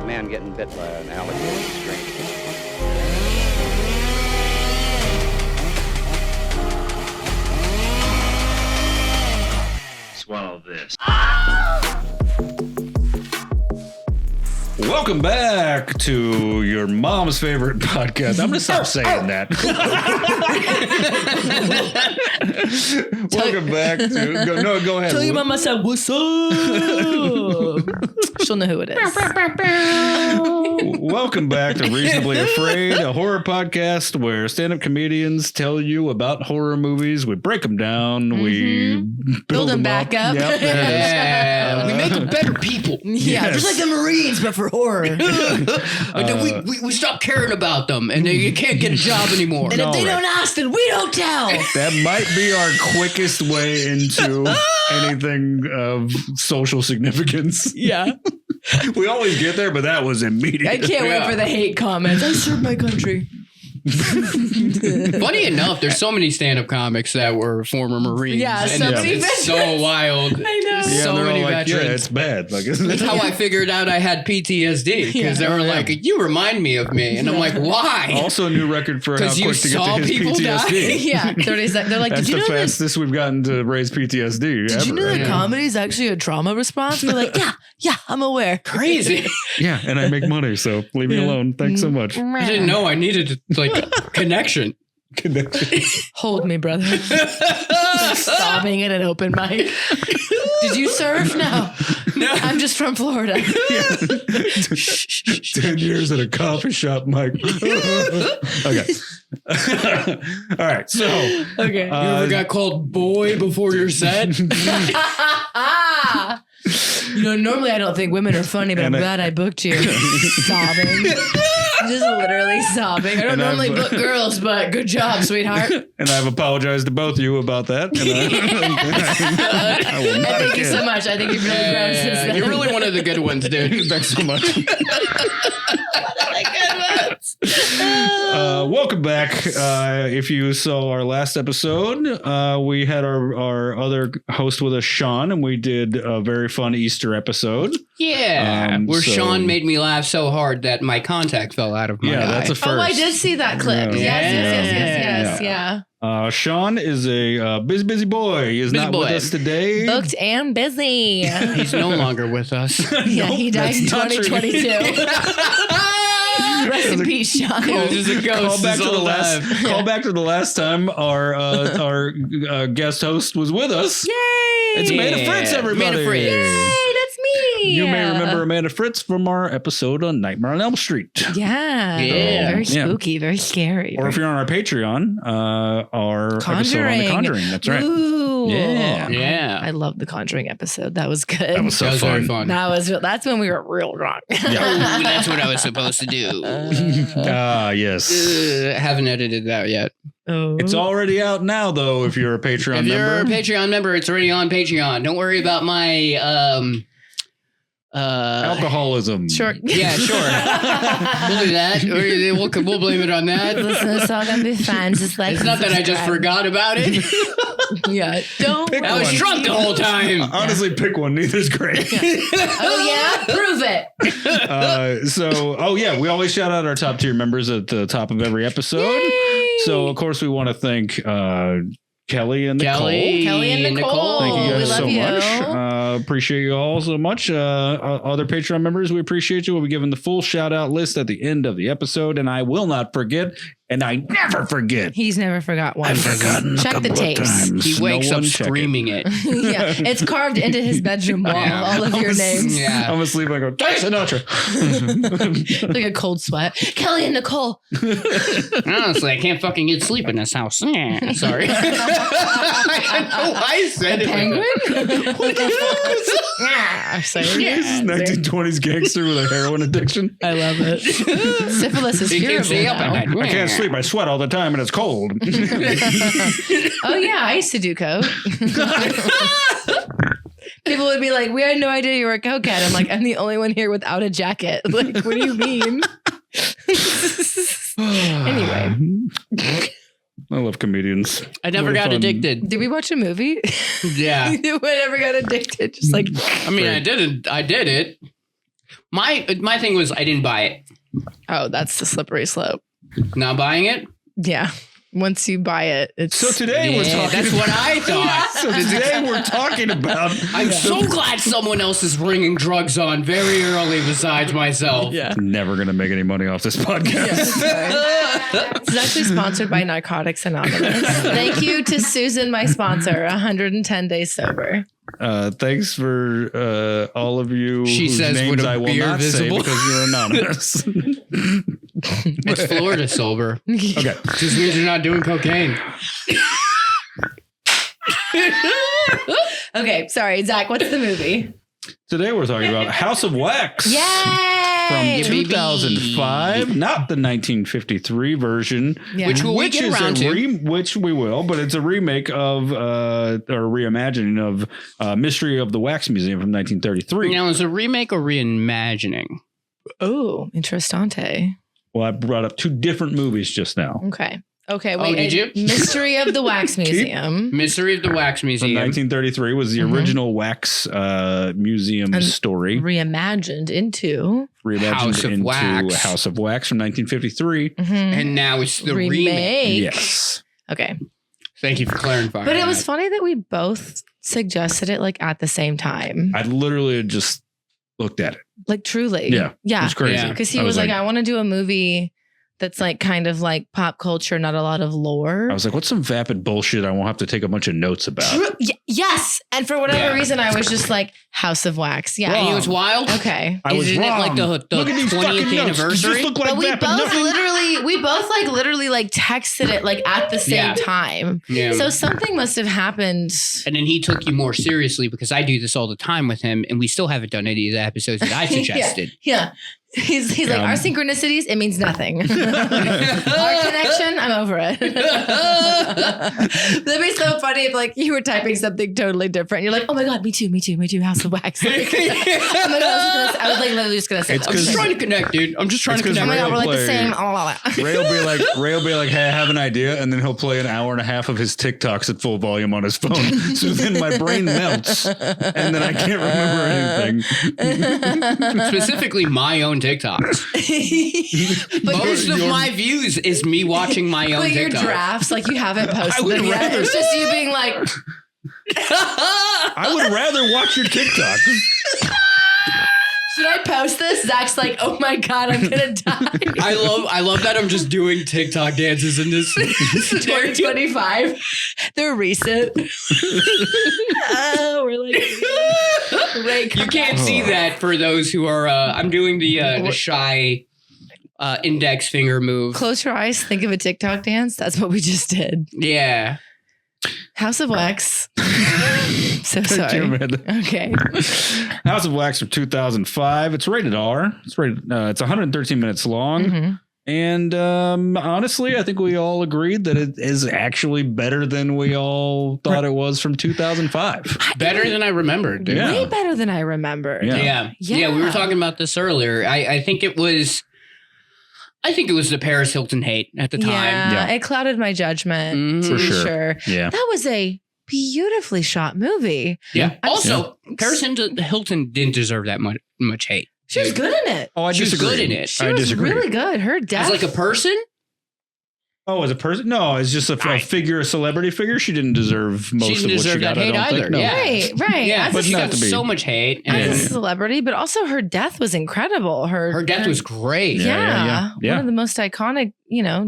man getting bit by an alligator is strange. Swallow this. Welcome back to your mom's favorite podcast. I'm going to stop saying that. Welcome back to... Go ahead. Tell your mama I said, what's up? She'll know who it is. Welcome back to Reasonably Afraid, a horror podcast where stand-up comedians tell you about horror movies. We break them down. We build them back up. Yep, we make them better people. Yeah, just like the Marines, but for horror. And then we stop caring about them, and then you can't get a job anymore. And if they don't ask, then we don't tell. That might be our quickest way into anything of social significance. Yeah. We always get there, but that was immediate. I can't wait for the hate comments. I served my country. Funny enough, there's so many stand-up comics that were former Marines. Yeah, and so many it's so wild. I know. Yeah, So they're many all like, veterans. yeah, it's bad. Like, isn't it? That's how I figured out I had PTSD, because they were like, you remind me of me. And I'm like, why? Also a new record for how 'Cause you quick to get saw to his people die? PTSD. Yeah, 30 seconds. They're like, That's did you the know that? fastest we've gotten to raise PTSD Did ever. you know that Yeah. comedy is actually a trauma response? We're like, yeah, I'm aware. Crazy. Yeah, and I make money, so leave me alone. Thanks so much. I didn't know I needed like connection. Connection. Hold me, brother. Sobbing at an open mic. Did you surf? No. I'm just from Florida. 10 years at a coffee shop, Mike. Okay. All right, so. Okay. You ever got called boy before your set? You know, normally I don't think women are funny, but I'm glad I booked you. Sobbing. Just literally sobbing. I don't normally book girls, but good job, sweetheart. And I've apologized to both of you about that. And I will not Thank you again. so much. I think you've really grown since then. You're really one of the good ones, dude. Thanks so much. Welcome back. If you saw our last episode, we had our other host with us, Sean, and we did a very fun Easter episode. Yeah. Where so- Sean made me laugh so hard that my contact fell out of my eye. That's a first. Oh, I did see that clip. Yeah. Yes. Sean is a busy boy. He is Busy not boy. with us today. Booked and busy. He's no longer with us. Yeah, he died in that's not true. 2022. Rest in peace, Sean. Just a ghost. Call back to the last time our guest host was with us. Yay! It's Amanda Fritz, everybody. Amanda Fritz. Yay, that's me. You may remember Amanda Fritz from our episode on Nightmare on Elm Street. Yeah. Yeah. Very spooky, very scary. Or if you're on our Patreon, our episode on The Conjuring. That's right. Ooh. Yeah. Yeah. I love the Conjuring episode. That was good. That was so That was very fun. fun. That's when we were real drunk. Oh, that's what I was supposed to do. Yes. Haven't edited that yet. Oh. It's already out now, though, if you're a Patreon If you're a member. Patreon member, it's already on Patreon. Don't worry about my Alcoholism. Sure. Yeah, sure. We'll do that. We'll blame it on that. Listen, it's all gonna be fine. Just like It's not that I just forgot about it. Yeah. Don't. Pick I was one. drunk the whole time. Honestly, pick one. Neither's great. Oh yeah. Prove it. We always shout out our top tier members at the top of every episode. Yay. So, of course, we want to thank Kelly and Nicole. Kelly and Nicole. Thank you We guys love so you. much. Appreciate you all so much. Other Patreon members, we appreciate you. We'll be given the full shout out list at the end of the episode, and I will not forget, and I never forget. He's never forgot one. I've forgotten. Check the tapes. He wakes No up one check it. screaming it. Yeah, it's carved into his bedroom wall. Yeah. All of your names. Yeah. I'm asleep. I go, Dice Sinatra. Like a cold sweat. Kelly and Nicole. Honestly, I can't fucking get sleep in this house. Yeah, sorry. I don't know why I said it. Penguin. What the fuck was that? Yeah, sorry. This is 1920s gangster with a heroin addiction. I love it. Syphilis is You can't curable stay up at now. night. I can't sleep. I sweat all the time, and it's cold. Oh yeah, I used to do coke. People would be like, "We had no idea you were a cokehead." I'm like, "I'm the only one here without a jacket." Like, what do you mean? Anyway, I love comedians. I never What got fun. addicted. did we watch a movie? Yeah. We never got addicted. Just like I mean, I did it. My thing was I didn't buy it. Oh, that's the slippery slope. Not buying it? Yeah. Once you buy it, it's So today we're talking. That's what I thought. So today we're talking about. I'm so glad someone else is bringing drugs on very early besides myself. yeah. Never going to make any money off this podcast. It's actually sponsored by Narcotics Anonymous. Thank you to Susan, my sponsor, 110 days sober. Thanks for all of you She whose says names with a I will beer not visible. say because you're anonymous. It's Florida sober. Okay. Just means you're not doing cocaine. Okay, sorry, Zach, what's the movie? Today we're talking about House of Wax. Yay! From 2005, not the 1953 version, Yeah. Which we'll which get is around to. which we will, but it's a remake of or reimagining of Mystery of the Wax Museum from 1933. Now, is it a remake or reimagining? Oh, interessante. Well, I brought up two different movies just now. Okay. Okay, Oh, wait. did you? Mystery of the Wax Museum. Mystery of the Wax From Museum. 1933 was the original wax museum And story. Reimagined into Reimagined House of into Wax. House of Wax from 1953. And now it's the remake. Yes. Okay. Thank you for clarifying. But it was that. funny that we both suggested it like at the same time. I literally just looked at it. Like truly. Yeah. It Yeah. was crazy. Yeah. Because he was like, I want to do a movie that's like kind of like pop culture, not a lot of lore. I was like, what's some vapid bullshit I won't have to take a bunch of notes about? Yes. And for whatever Yeah. reason, I was just like House of Wax. Yeah. And it was wild. Okay. I was Isn't it wrong. like the Look at these 20th fucking notes. Does anniversary? this look like But we vapid both nothing? literally texted it like at the same Yeah. time. Yeah. So something must have happened. And then he took you more seriously because I do this all the time with him, and we still haven't done any of the episodes that I suggested. Yeah. He's like, our synchronicities, it means nothing. Our connection, I'm over it. That'd be so funny if like you were typing something totally different. You're like, oh my God, me too, House of Wax. Like, oh my God, I was like literally just gonna say It's I'm just 'cause- trying to connect, dude. I'm just trying to It's 'cause connect. oh my God, we're like the play- same. Ray will be like, hey, I have an idea, and then he'll play an hour and a half of his TikToks at full volume on his phone. So then my brain melts, and then I can't remember anything. Specifically, my own TikToks. Most of my views is me watching my own But your TikToks. drafts, like you haven't I posted would them yet. rather- It's just you being like, I would rather watch your TikToks. should I post this? Zach's like, oh my God, I'm gonna die. I love that I'm just doing TikTok dances in this. 2025. They're recent. Oh, we're like, Ray, You can't see that for those who are. I'm doing the shy index finger move. close your eyes. Think of a TikTok dance. That's what we just did. Yeah. House of Wax. So Thank you, sorry. Amanda. Okay. House of Wax from 2005. It's rated R. It's rated. It's 113 minutes long. Mhm. And honestly, I think we all agreed that it is actually better than we all thought it was from 2005. Better than I remembered. Dude. Yeah. Way better than I remembered. Yeah. Yeah. We were talking about this earlier. I think it was the Paris Hilton hate at the time. Yeah, it clouded my judgment. Mhm. To For be sure. sure. Yeah. That was a beautifully shot movie. Yeah. I'm Also, Paris Hilton didn't deserve that much hate. She was good in it. Oh, I She was disagree. good in it. She I was disagree. really good. Her death. As like a person? Oh, as a person? No, it's just a figure, a celebrity figure. She didn't deserve most didn't of what deserve she got. that I hate don't either. think. No. Yeah. Right. Yeah, As but a she not got to be- so much hate. as And a celebrity, but also her death was incredible. Her her death was great. Yeah. one of the most iconic,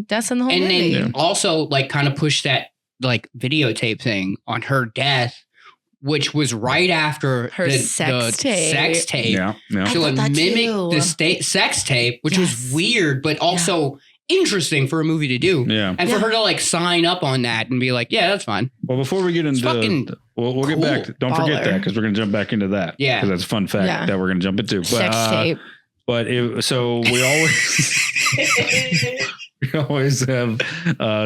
deaths in the whole And movie. then also like kind of pushed that like videotape thing on her death, which was right after Her sex tape. sex tape. Yeah. Yeah. I So thought it that mimicked too. the sex tape, which Yes. was weird, but also interesting for a movie to do. Yeah. And for her to like sign up on that and be like, yeah, that's fine. Well, before we get into, fucking we'll get cool. back. Don't forget Baller. that because we're going to jump back into that. Yeah. Because that's a fun fact Yeah. that we're going to jump into. But, Sex tape. But so we always we always have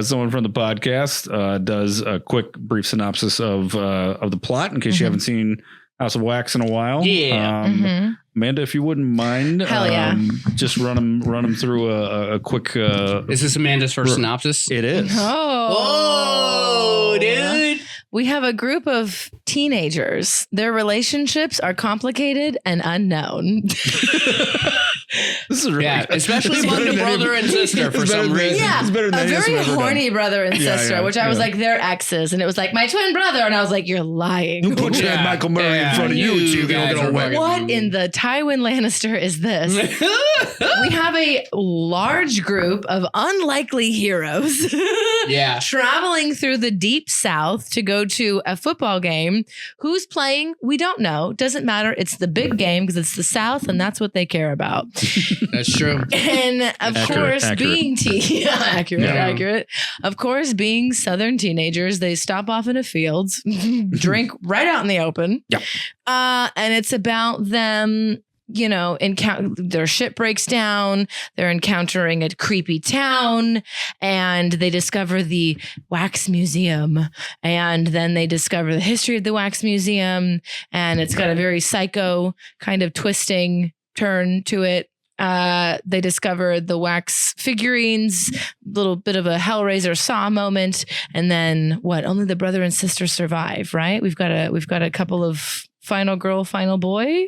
someone from the podcast does a quick brief synopsis of the plot in case you haven't seen House of Wax in a while. Yeah. Mhm. Amanda, if you wouldn't mind, Hell yeah. just run them through a quick. Is this Amanda's first synopsis? It is. Oh, Oh, dude. We have a group of teenagers. Their relationships are complicated and unknown. This is really especially among the brother and sister for some reason. Yeah, It's better than a anything very else we've ever horny done. brother and Yeah, sister, yeah, which I was yeah. like, they're exes. And it was like, my twin brother. And I was like, you're lying. You put Yeah. Michael Murray in front of you, You so you guys can get are away. fucking- What in the Tywin Lannister is this? We have a large group of unlikely heroes Yeah. traveling through the deep south to go to a football game. Who's playing? We don't know. Doesn't matter. It's the big game because it's the south and that's what they care about. That's true. And of course, accurate. being accurate, Yeah. accurate. Of course, being Southern teenagers, they stop off in a field, drink right out in the open. Yeah. And it's about them, you know, their ship breaks down. They're encountering a creepy town, and they discover the wax museum. And then they discover the history of the wax museum, and it's got a very psycho kind of twisting turn to it. They discover the wax figurines, little bit of a Hellraiser Saw moment, and then what? Only the brother and sister survive, right? We've got a couple of final girl, final boy,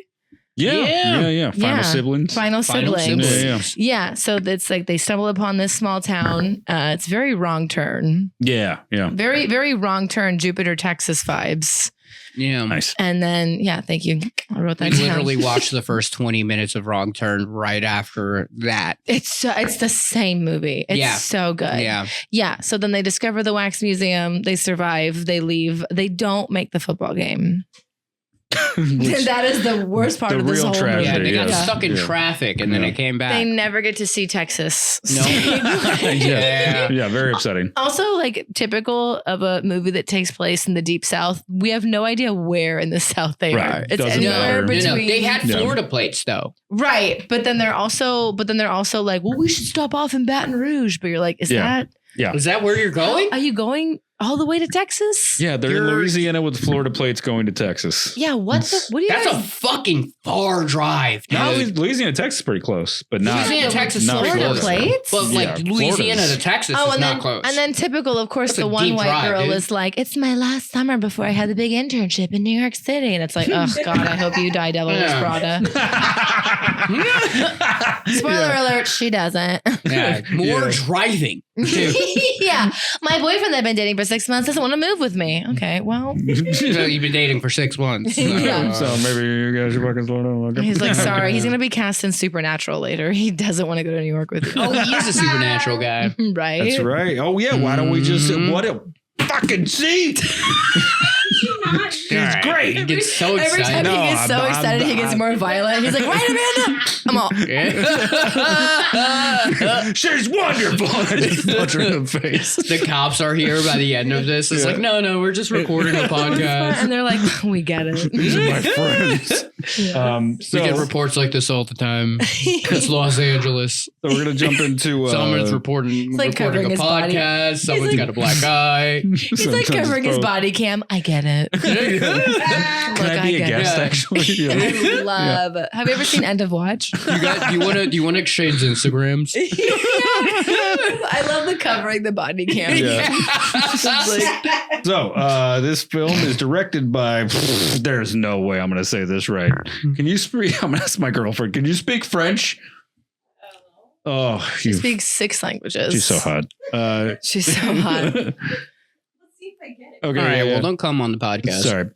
Yeah. Final siblings. final siblings. Yeah. Yeah, so it's like they stumble upon this small town. It's very wrong turn, Yeah. very very wrong turn. Jupiter, Texas vibes, Yeah. Nice. and then thank you. I wrote We that down. literally watched the first 20 minutes of Wrong Turn right after that. It's the same movie. It's so good. Yeah. Yeah. So then they discover the wax museum. They survive. They leave. They don't make the football game. That is the worst part The of this real whole tragedy. Yeah, movie. they got Yeah. stuck in Yeah. traffic and then Yeah. it came back. They never get to see Texas. No. Yeah. Yeah. Very upsetting. Also, like typical of a movie that takes place in the deep South, we have no idea where in the South they Right. are. It's Doesn't anywhere matter. between. They had Yeah. Florida plates though. right, but then they're also like, well, we should stop off in Baton Rouge. But you're like, is Yeah. that? Is that where you're going? Are you going all the way to Texas? Yeah. They're in You're- Louisiana with Florida plates going to Texas. Yeah. What do you That's guys? a fucking far drive. No, dude. Louisiana, Texas is pretty close, but not. Louisiana, Texas, not Florida Florida. plates? But like Yeah, Louisiana Florida's- to Texas Oh, is and not then close. and then typical, of course, That's a the one deep white drive, girl dude. is like, "It's my last summer before I had the big internship in New York City," and it's like, "Oh God, I hope you die, Devil Wears Yeah. Prada." Spoiler alert: she doesn't. yeah, more Yeah. driving. Too. Yeah, my boyfriend that I've been dating for 6 months doesn't want to move with me. Okay, well, So you've been dating for 6 months. Yeah. So maybe you guys should fucking slow down. Okay. he's like, "Sorry, he's gonna be cast in Supernatural later. He doesn't want to go to New York with you." Oh, he is a supernatural guy. right? That's right. Oh yeah. Why don't we just Mhm. what a fucking seat? He's great. He gets so Every time excited. No, he gets so I'm- excited, he gets more violent. He's like, "Right, Amanda, I'm all." She's wonderful. I just punch her in the face. The cops are here by the end of this. It's Yeah. like, no, we're just recording a podcast. And they're like, "We get it." These are my friends. We get reports like this all the time. It's Los Angeles. So we're gonna jump into Someone's reporting like covering a his body. podcast. Someone's like- got a black eye. He's like covering his body cam. I get it. Can I be a get guest? it. Actually, yeah. I love. Have you ever seen End of Watch? Do you want to exchange Instagrams? I love the covering the body cam. Yeah. Like, So this film is directed by. There's no way I'm going to say this right. Can you speak? I'm going to ask my girlfriend. Can you speak French? Oh, she speaks 6 languages. she's so hot. She's so hot. Okay. All right, well, don't come on the podcast. Sorry.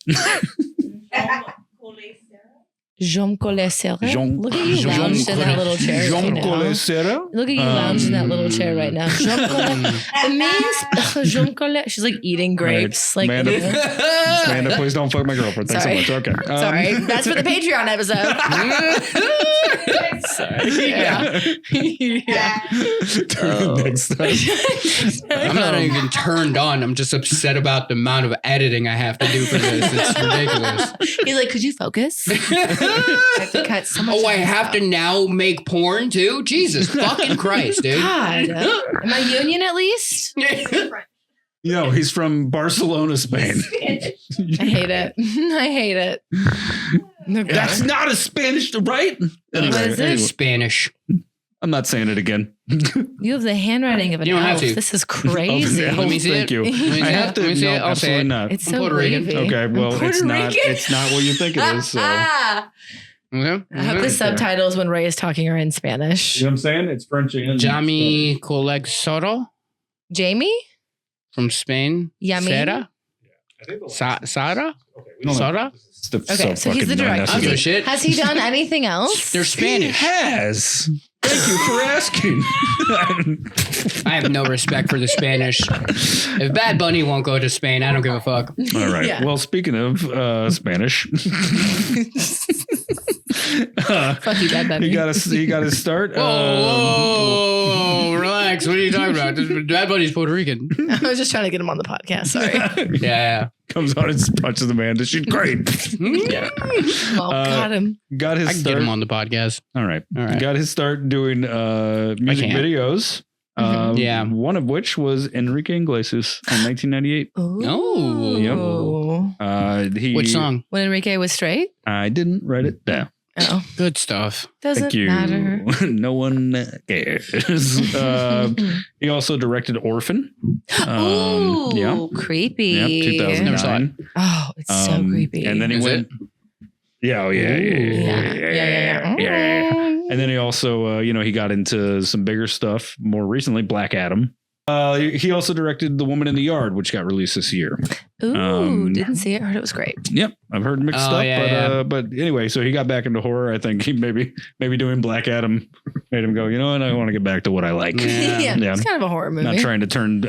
Jean Colessera. Jean- Look at you Jean lounged in that little chair right Jean now. Colessera? Look at you lounged in that little chair right now. Jean Colessera. It means Jean Colessera. She's like eating grapes. Like, Amanda, Amanda, please don't fuck my girlford. Thanks Sorry. so much. Okay. sorry. That's for the Patreon episode. Sorry. Yeah. Next time. I'm not even turned on. I'm just upset about the amount of editing I have to do for this. It's ridiculous. He's like, "Could you focus?" I have to cut so much. Oh, I have to now make porn too? Jesus fucking Christ, dude. God. Am I union at least? No, he's from Barcelona, Spain. I hate it. I hate it. That's not a Spanish, right? What is it? Spanish. I'm not saying it again. You have the handwriting of an You don't have elf. to. This is crazy. Let me see Thank it. you. Let me see I it. have to. Let me see No, it. I'll say absolutely it. not. It's so Puerto Rican. wavy. Okay, well, Puerto it's not. Rican? It's not what you think it is. So. Okay. I hope the subtitles when Ray is talking are in Spanish. You know what I'm saying? It's French and Jamie Coleg Jamie? from Spain. Yummy. Sarah? Spanish. Sarah? Okay, Sarah? Okay, so he's the director. I don't give a shit. Has he done anything else? They're Spanish. Has. Thank you for asking. I have no respect for the Spanish. If Bad Bunny won't go to Spain, I don't give a fuck. All right. Yeah. Well, speaking of Spanish, Fuck you, Bad Bunny. you got to start. Whoa, relax. What are you talking about? Bad Bunny's Puerto Rican. I was just trying to get him on the podcast. Sorry. Yeah. Comes on and punches Amanda. She's great. Yeah. Oh, got him. Got his I can start. get him on the podcast. All right. All right. Got his start doing music can't. videos. Yeah. One of which was Enrique Iglesias in 1998. Ooh. He. Which song? When Enrique was straight? I didn't write it down. Oh. Good stuff. Doesn't Thank you. matter. No one cares. He also directed Orphan. Ooh, Yeah. creepy. Yep, 2009. Never saw it. Oh, it's so creepy. And then he Is went. Yeah, oh, yeah. And then he also, he got into some bigger stuff more recently, Black Adam. He also directed The Woman in the Yard, which got released this year. Ooh, didn't see it. Heard it was great. Yep, I've heard mixed stuff, but anyway, so he got back into horror. I think he maybe doing Black Adam made him go, you know what, I want to get back to what I like. Yeah. It's kind of a horror movie. Not trying to turn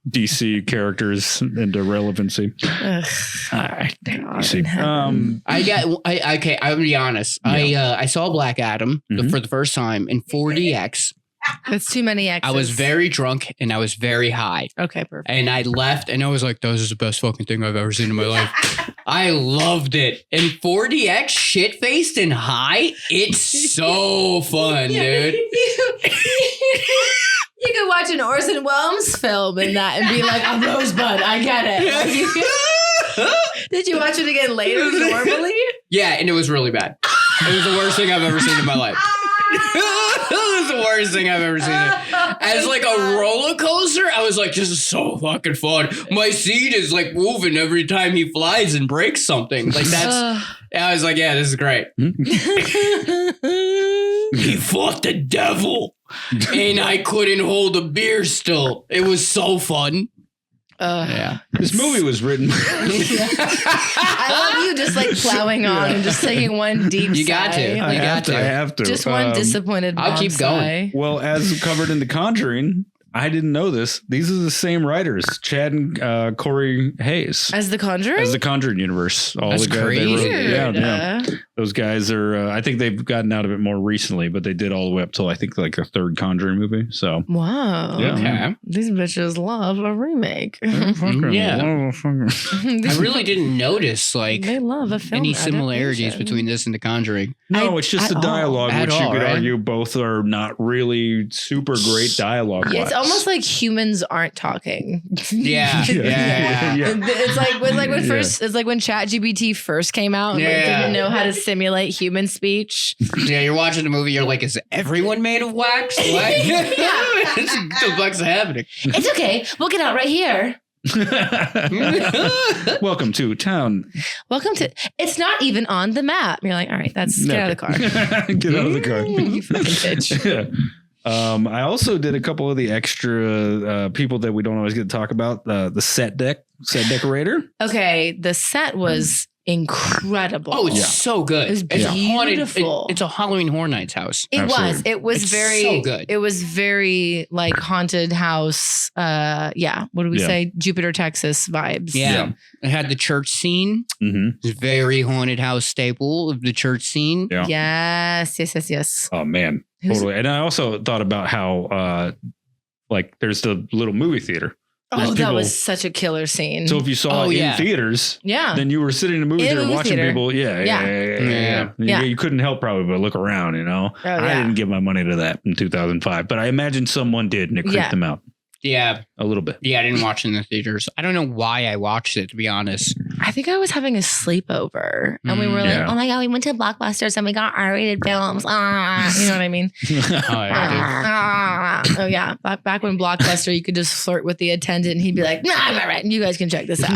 DC characters into relevancy. Ugh. All right, God DC. in heaven. Okay, I'm gonna be honest. Yeah. I saw Black Adam for the first time in 4DX. That's too many X's. I was very drunk and I was very high. Okay, perfect. And I left and I was like, this is the best fucking thing I've ever seen in my life. I loved it. And 4DX shit-faced and high, it's so fun, dude. You could watch an Orson Welles film in that and be like, a rosebud, I get it. Did you watch it again later normally? Yeah, and it was really bad. It was the worst thing I've ever seen in my life. It was the worst thing I've ever seen. As like a roller coaster, I was like, this is so fucking fun. My seat is like moving every time he flies and breaks something. Like that's, I was like, yeah, this is great. He fought the devil and I couldn't hold a beer still. It was so fun. Yeah. This movie was written. I love you just like plowing on and just taking one deep You got sigh. to. I You got to. have to. Just one disappointed I'll keep going. Well, as covered in The Conjuring, I didn't know this. These are the same writers, Chad and Corey Hayes. As The Conjuring? As the Conjuring universe. All That's the guys they wrote. crazy. Yeah. Those guys are, I think they've gotten out of it more recently, but they did all the way up till I think like the third Conjuring movie. So. Wow. Yeah. Okay. These bitches love a remake. Yeah. I really didn't notice like They love a film any similarities adaptation. between this and The Conjuring. No, it's just at the all. dialogue, At which you all, could right? argue both are not really super great dialogue. It's almost like humans aren't talking. Yeah. Yeah. It's like when first it's like when ChatGPT first came out and like, Yeah. didn't know how to simulate human speech. Yeah, you're watching the movie, you're like, is everyone made of wax? What? What the fuck's happening? It's okay. We'll get out right here. Welcome to town. Welcome to. It's not even on the map. You're like, all right, get out of the car. Get out of the car. You fucking bitch. I also did a couple of the extra people that we don't always get to talk about. The set decorator. Okay, the set was incredible. Oh, it's so good. It was It's a haunted. beautiful. It's a Halloween Horror Nights house. It Absolutely. was. It was It's very so good. It was very like haunted house. Yeah. What do we Yeah. say? Jupiter, Texas vibes. Yeah. It had the church scene. Mm-hmm. It's a very haunted house staple of the church scene. Yeah. Yes. Oh man, totally. And I also thought about how like there's the little movie theater. There's Oh, that people- was such a killer scene. So if you saw Oh, it yeah. in theaters, yeah. then you were sitting in a movie In a theater movie watching theater. people. Yeah. Yeah. You couldn't help probably but look around, you know. Oh, I yeah. didn't give my money to that in 2005, but I imagine someone did and it creeped Yeah. them out Yeah. a little bit. Yeah, I didn't watch it in the theaters. I don't know why I watched it, to be honest. I think I was having a sleepover and we were like, Yeah. oh my God, we went to Blockbusters and we got R-rated films. You know what I mean? Oh yeah. Back when Blockbuster, you could just flirt with the attendant and he'd be like, nah, I'm all right. And you guys can check this out.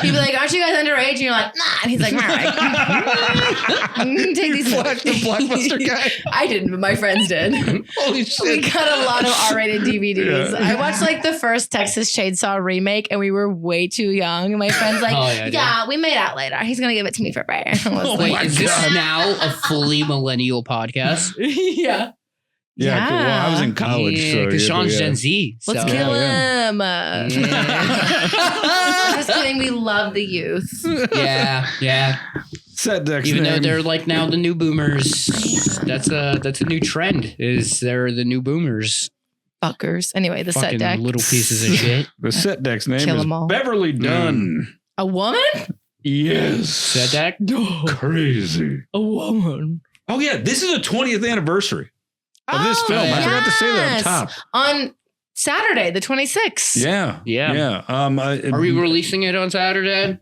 He'd be like, aren't you guys underage? And you're like, nah. And he's like, all right. Take these Flash the Blockbuster guy. I didn't, but my friends did. Holy We shit. got a lot of R-rated DVDs. Yeah. I watched like the first Texas Chainsaw remake and we were way too young. And my friend's like, yeah, we made out later. He's going to give it to me for free. I was Wait, like, is this now a fully millennial podcast? yeah. Yeah, cool. Well, I was in college. Yeah, because so, Sean's Gen Z. Let's so. kill Yeah, him. Just kidding. We love the youth. Yeah. Set Deck's Even though name. they're like now the new boomers. That's a new trend. Is they're the new boomers. Fuckers. Anyway, the set Fucking deck. little pieces of shit. The set deck's name Kill is 'em all. Beverly Dunn. A woman? Yes. Set deck. Crazy. A woman. Oh yeah, this is the 20th anniversary of this film. I forgot to say that up top. On Saturday, the 26th. Yeah. Yeah. Are Are we releasing it on Saturday?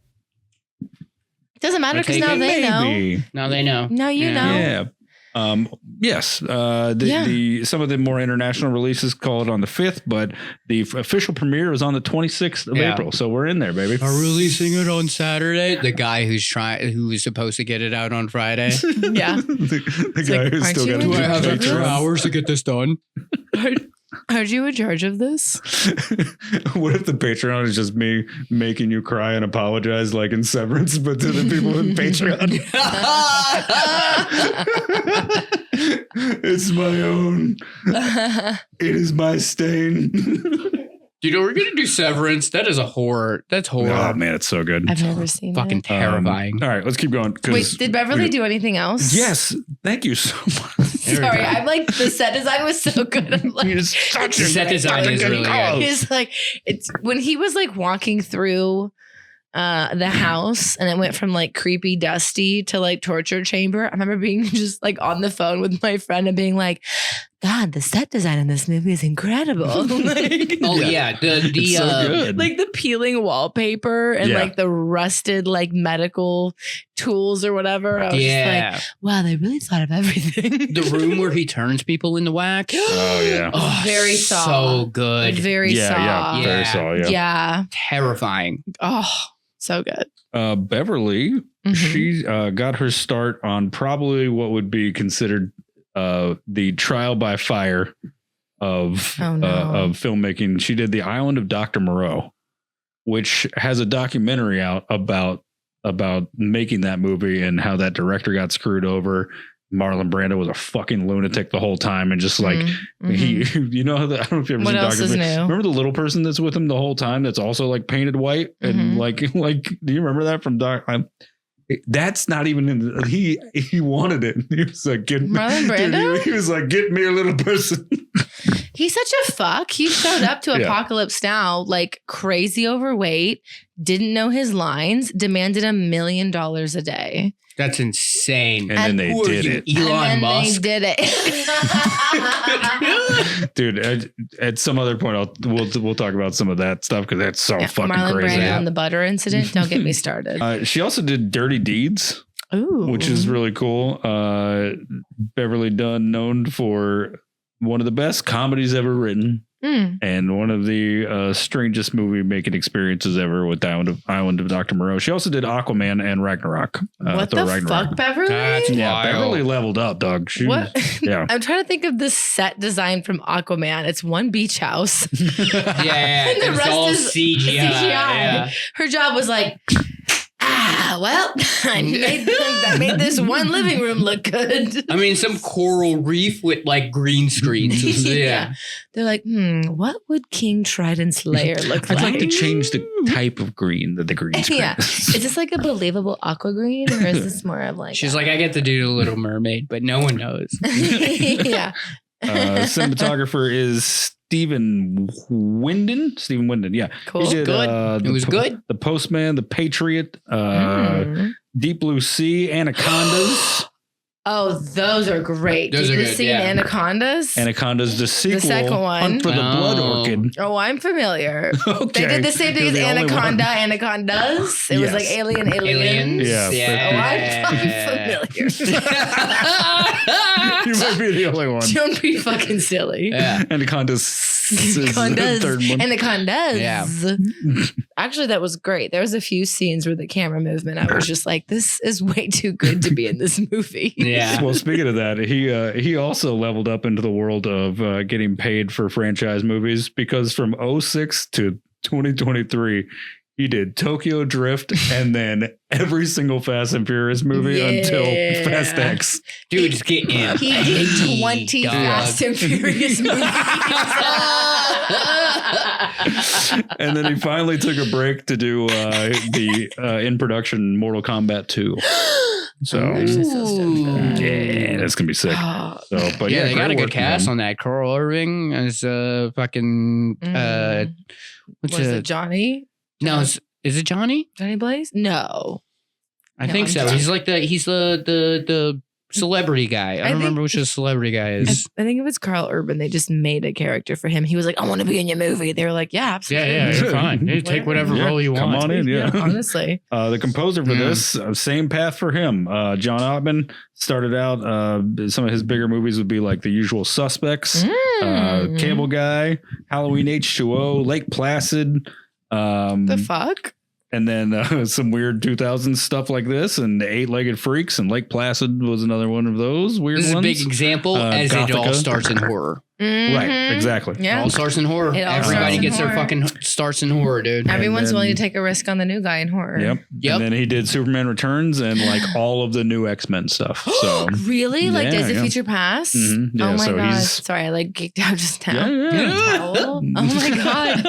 Doesn't matter because Okay, now they know. Maybe. Now they know. Now you know. Yeah. Yes. The some of the more international releases call it on the 5th, but the official premiere is on the 26th of April. So we're in there, baby. Are releasing it on Saturday? The guy who was supposed to get it out on Friday. Yeah. the guy like, who's aren't still you got to in do Do I have the extra Patreon. hours to get this done? Are you in charge of this? What if the Patreon is just me making you cry and apologize like in Severance, but to the people in Patreon? It's my own. It is my stain. Dude, we're gonna do Severance. That is a horror. That's horror. Oh man, it's so good. I've never seen Fucking it. terrifying. All right, let's keep going. Wait, did Beverly do anything else? Yes, thank you so much. Sorry, I'm like, the set design was so good. I'm like, It's such a Set design is really good. he's like, it's when he was like walking through the house and it went from like creepy dusty to like torture chamber. I remember being just like on the phone with my friend and being like, God, the set design in this movie is incredible. Like, Oh yeah, the It's so good. like the peeling wallpaper and Yeah. like the rusted like medical tools or whatever. I was just like, wow, they really thought of everything. The room where he turns people into wax. Oh yeah. Oh, Very so Saw. good. Very yeah, Saw. yeah, very Yeah. Saw, yeah. Yeah. Terrifying. Oh, so good. Beverly, Mhm. she got her start on probably what would be considered the trial by fire of Oh, no. of filmmaking. She did The Island of Dr. Moreau, which has a documentary out about making that movie and how that director got screwed over. Marlon Brando was a fucking lunatic the whole time, and just like Mhm. he, you know, I don't know if you ever What seen else is documentary. new? Remember the little person that's with him the whole time? That's also like painted white and Mhm. like. Do you remember that from Doc? That's not even in the, he wanted it. He was like, get Marlon Brando? He was like, get me a little person. He's such a fuck. He showed up to Yeah. Apocalypse Now like crazy overweight, didn't know his lines, demanded $1 million a day. That's insane. And then they Who are did you, it. Elon and then Musk. they did it. Dude, at some other point, we'll talk about some of that stuff because that's so fucking Marlon crazy. Brando and the butter incident. Don't get me started. She also did Dirty Deeds, Ooh. which is really cool. Beverly Dunn, known for one of the best comedies ever written Mm. and one of the strangest movie making experiences ever with Island of Dr. Moreau. She also did Aquaman and Ragnarok. What Thor the Ragnarok. fuck, Beverly? That's Yeah, wild. Beverly leveled up, dog. She was- What? yeah. I'm trying to think of the set design from Aquaman. It's one beach house. Yeah, And the it's rest all is CGI. Yeah. Her job was like, well, I made this one living room look good. I mean, some coral reef with like green screens. Yeah. They're like, what would King Trident's lair look I'd like? like to change the type of green that the green screen Yeah. is. Is this like a believable aqua green or is this more of like She's like, I get to do the Little Mermaid, but no one knows. yeah. Cinematographer is Stephen Windon, yeah. Cool. He did, Good. It was good. The Postman, The Patriot, Mm. Deep Blue Sea, Anacondas. Oh, those are great. Those Did are you good, see yeah. Anacondas? Anaconda's the sequel. second one. Hunt for the Blood Oh. Orchid. Oh, I'm familiar. Okay. They did the same thing You're as the only Anaconda, one. Anacondas. It was Yes. like aliens. Aliens. Yeah. Oh, I'm fucking familiar. You might be the only one. Don't be fucking silly. Yeah. Anaconda's is the Anacondas. third one. Anacondas. Yeah. Actually, that was great. There was a few scenes where the camera movement, I was just like, this is way too good to be in this movie. Yeah. Well, speaking of that, he also leveled up into the world of getting paid for franchise movies because from 2006 to 2023, he did Tokyo Drift and then every single Fast and Furious movie until Fast X. Dude, just get in. He did 20 Dog. Fast and Furious movies. And then he finally took a break to do the in production Mortal Kombat 2. So I'm so stoked for that. yeah, that's gonna be sick. Oh, So, but Yeah, they got a great good work, cast man. on that. Carl Irving as fucking what's was it? it Johnny? No, is it Johnny? Johnny Blaze? No. I No, think I'm so. sorry. He's like the celebrity guy. I don't remember which the celebrity guy is. I think if it's Carl Urban, they just made a character for him. He was like, I want to be in your movie. They were like, yeah, absolutely. Yeah, you're fine. You take whatever Yeah, role you come want. on in, yeah. honestly. The composer for Yeah. this, same path for him. John Ottman started out, some of his bigger movies would be like The Usual Suspects, Cable Guy, Halloween H2O, Lake Placid. The fuck? And then some weird 2000s stuff like this, and The Eight-Legged Freaks, and Lake Placid was another one of those weird This is a ones. big example as it all Gothica. starts in horror. Right, exactly. It Yeah. all starts in horror. It all Everybody starts in gets their horror. fucking starts in horror, dude. Everyone's then- willing to take a risk on the new guy in horror. Yep. Yep. And then he did Superman Returns and like all of the new X-Men stuff. So Really? Like Yeah, Days of yeah. Future Past? Mhm. Yeah, Oh my so god. he's- Sorry, I like geeked out just now. yeah. Oh my god.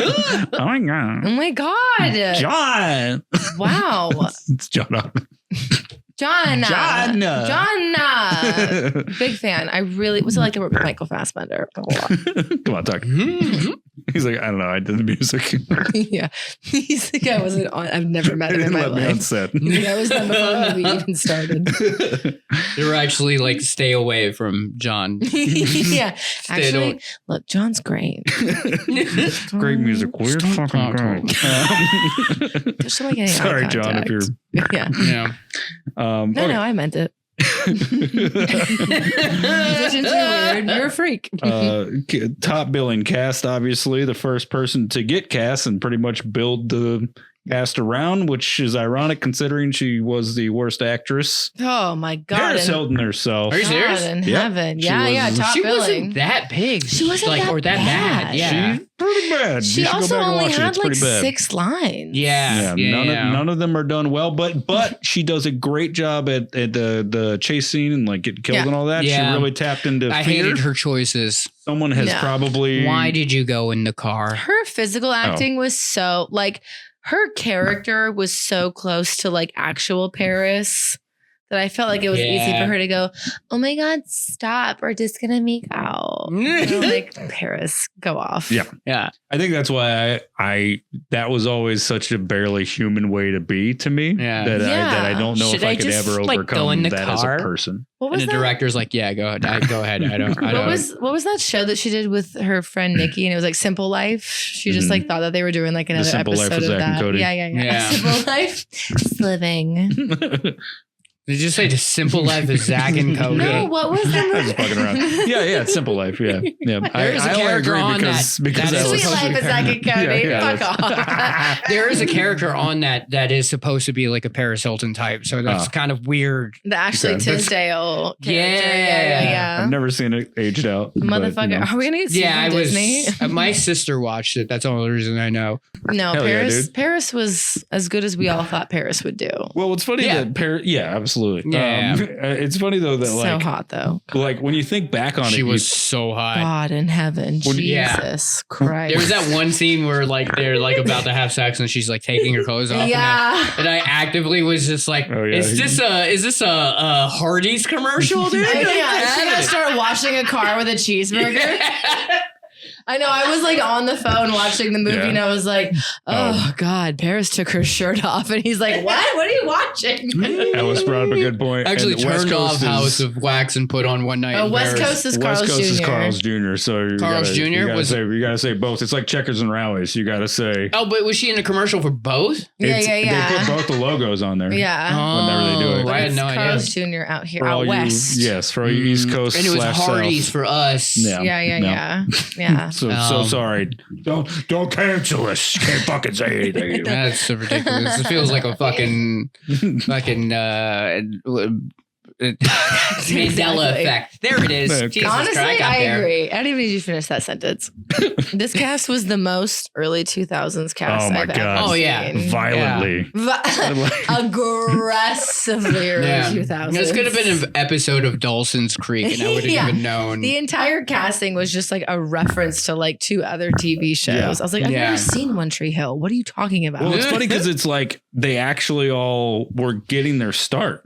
Oh my god. Oh my god. John. Wow. It's John Ottman. John. John. Big fan. I really was it like to work with Michael Fassbender. A lot. Come on, talk. He's like, I don't know. I did the music. Yeah. He's the guy wasn't on. I've never met him in my Let me on life. set. That was done before the movie even started. They were actually like, stay away from John. Yeah. Stay Actually, away. look, John's great. Great music. Weird Stop fucking talking. girl. Just so I get Sorry, John, if you're. Yeah. Yeah. No, I meant it. Musicians are weird. You're a freak. Top billing cast, obviously the first person to get cast and pretty much build the cast around, which is ironic considering she was the worst actress. Oh my god. Paris and- Hilton herself. Are you serious? God in Yep. heaven. She Yeah, was- top She billing. wasn't that big. She wasn't like that or that bad. bad. Yeah. She's pretty bad. She You should also go back and only watch it. had It's like pretty bad. 6 lines. Yeah. None of them are done well, but she does a great job at the chase scene and like getting killed Yeah. and all that. Yeah. She really tapped into I fear. hated her choices. Someone has No. probably Why did you go in the car? Her physical acting was so like her character was so close to like actual Paris that I felt like it was easy Yeah. for her to go, oh my God, stop. We're just going to make out. You know, like, Paris, go off. Yeah. Yeah. I think that's why I that was always such a barely human way to be to me. Yeah. That I don't know Should if I I could just, ever like, go in overcome the that as a car? person. What And was the that? director's like, yeah, go ahead. Go ahead. I don't. What was that show that she did with her friend Nikki, and it was like Simple Life? She just like thought that they were doing like another Simple Life episode with of Zack and that. Cody. Yeah. Simple Life, just living. Did you say the simple life of Zack and Cody? No, what was I was the fucking around. Yeah, it's Simple Life. Yeah. There is a only character agree on because that I is was- Sweet Life of Zack and Cody? Yeah, Fuck off. There is a character on that is supposed to be like a Paris Hilton type, so that's kind of weird. The Ashley Okay, that's- Tisdale character. Yeah. I've Yeah. never seen it aged out. but, Motherfucker. you know. Are we going to get sued Yeah, I from was. Disney? My sister watched it. That's the only reason I know. No, Hell yeah, Paris. dude. Paris was as good as we all thought Paris would do. Well, it's funny Yeah. that Paris. Yeah, absolutely. Yeah. It's funny though that So like hot though. like when you think back on it, She you- was so hot. God in heaven. Well, yeah. Jesus Christ. There was that one scene where like they're like about to have sex and she's like taking her clothes off. Yeah. And I actively was just like, Oh, yeah. is this a Hardee's commercial, dude? Yeah, she gotta start washing a car with a cheeseburger. I know. I was like on the phone watching the movie, Yeah. and I was like, "Oh God, Paris took her shirt off," and he's like, "What? What are you watching?" Ellis brought up a good point. Actually And the West turned off Coast House of Wax and put on One Night in West Paris. Coast is West Carl's Coast is Jr. Carl's Jr. So you Carl's gotta, Jr. You gotta say both. It's like checkers and rallies. You gotta say. Oh, but was she in a commercial for both? Yeah, They put both the logos on there. Yeah. Whenever they do it. I had It's no idea. Carl's Jr. out here, For all out you- west. yes, for all you East Coast And it was / Hardee's South. for us. Yeah. Yeah. So sorry. Don't cancel us. Can't fucking say anything. That's so ridiculous. It feels like a fucking Mandela Exactly. effect. There it is. Okay. Jesus Honestly, Christ, got I there. agree. I didn't even need you to finish that sentence. This cast was the most early 2000s cast Oh my I've God. ever Oh, yeah. seen. Violently. Aggressively early Yeah. 2000s. This could have been an episode of Dawson's Creek, and I would have Yeah. even known. The entire casting was just like a reference to like 2 other TV shows. Yeah. I was like, I've Yeah. never seen One Tree Hill. What are you talking about? Well, it's funny because it's like they actually all were getting their start.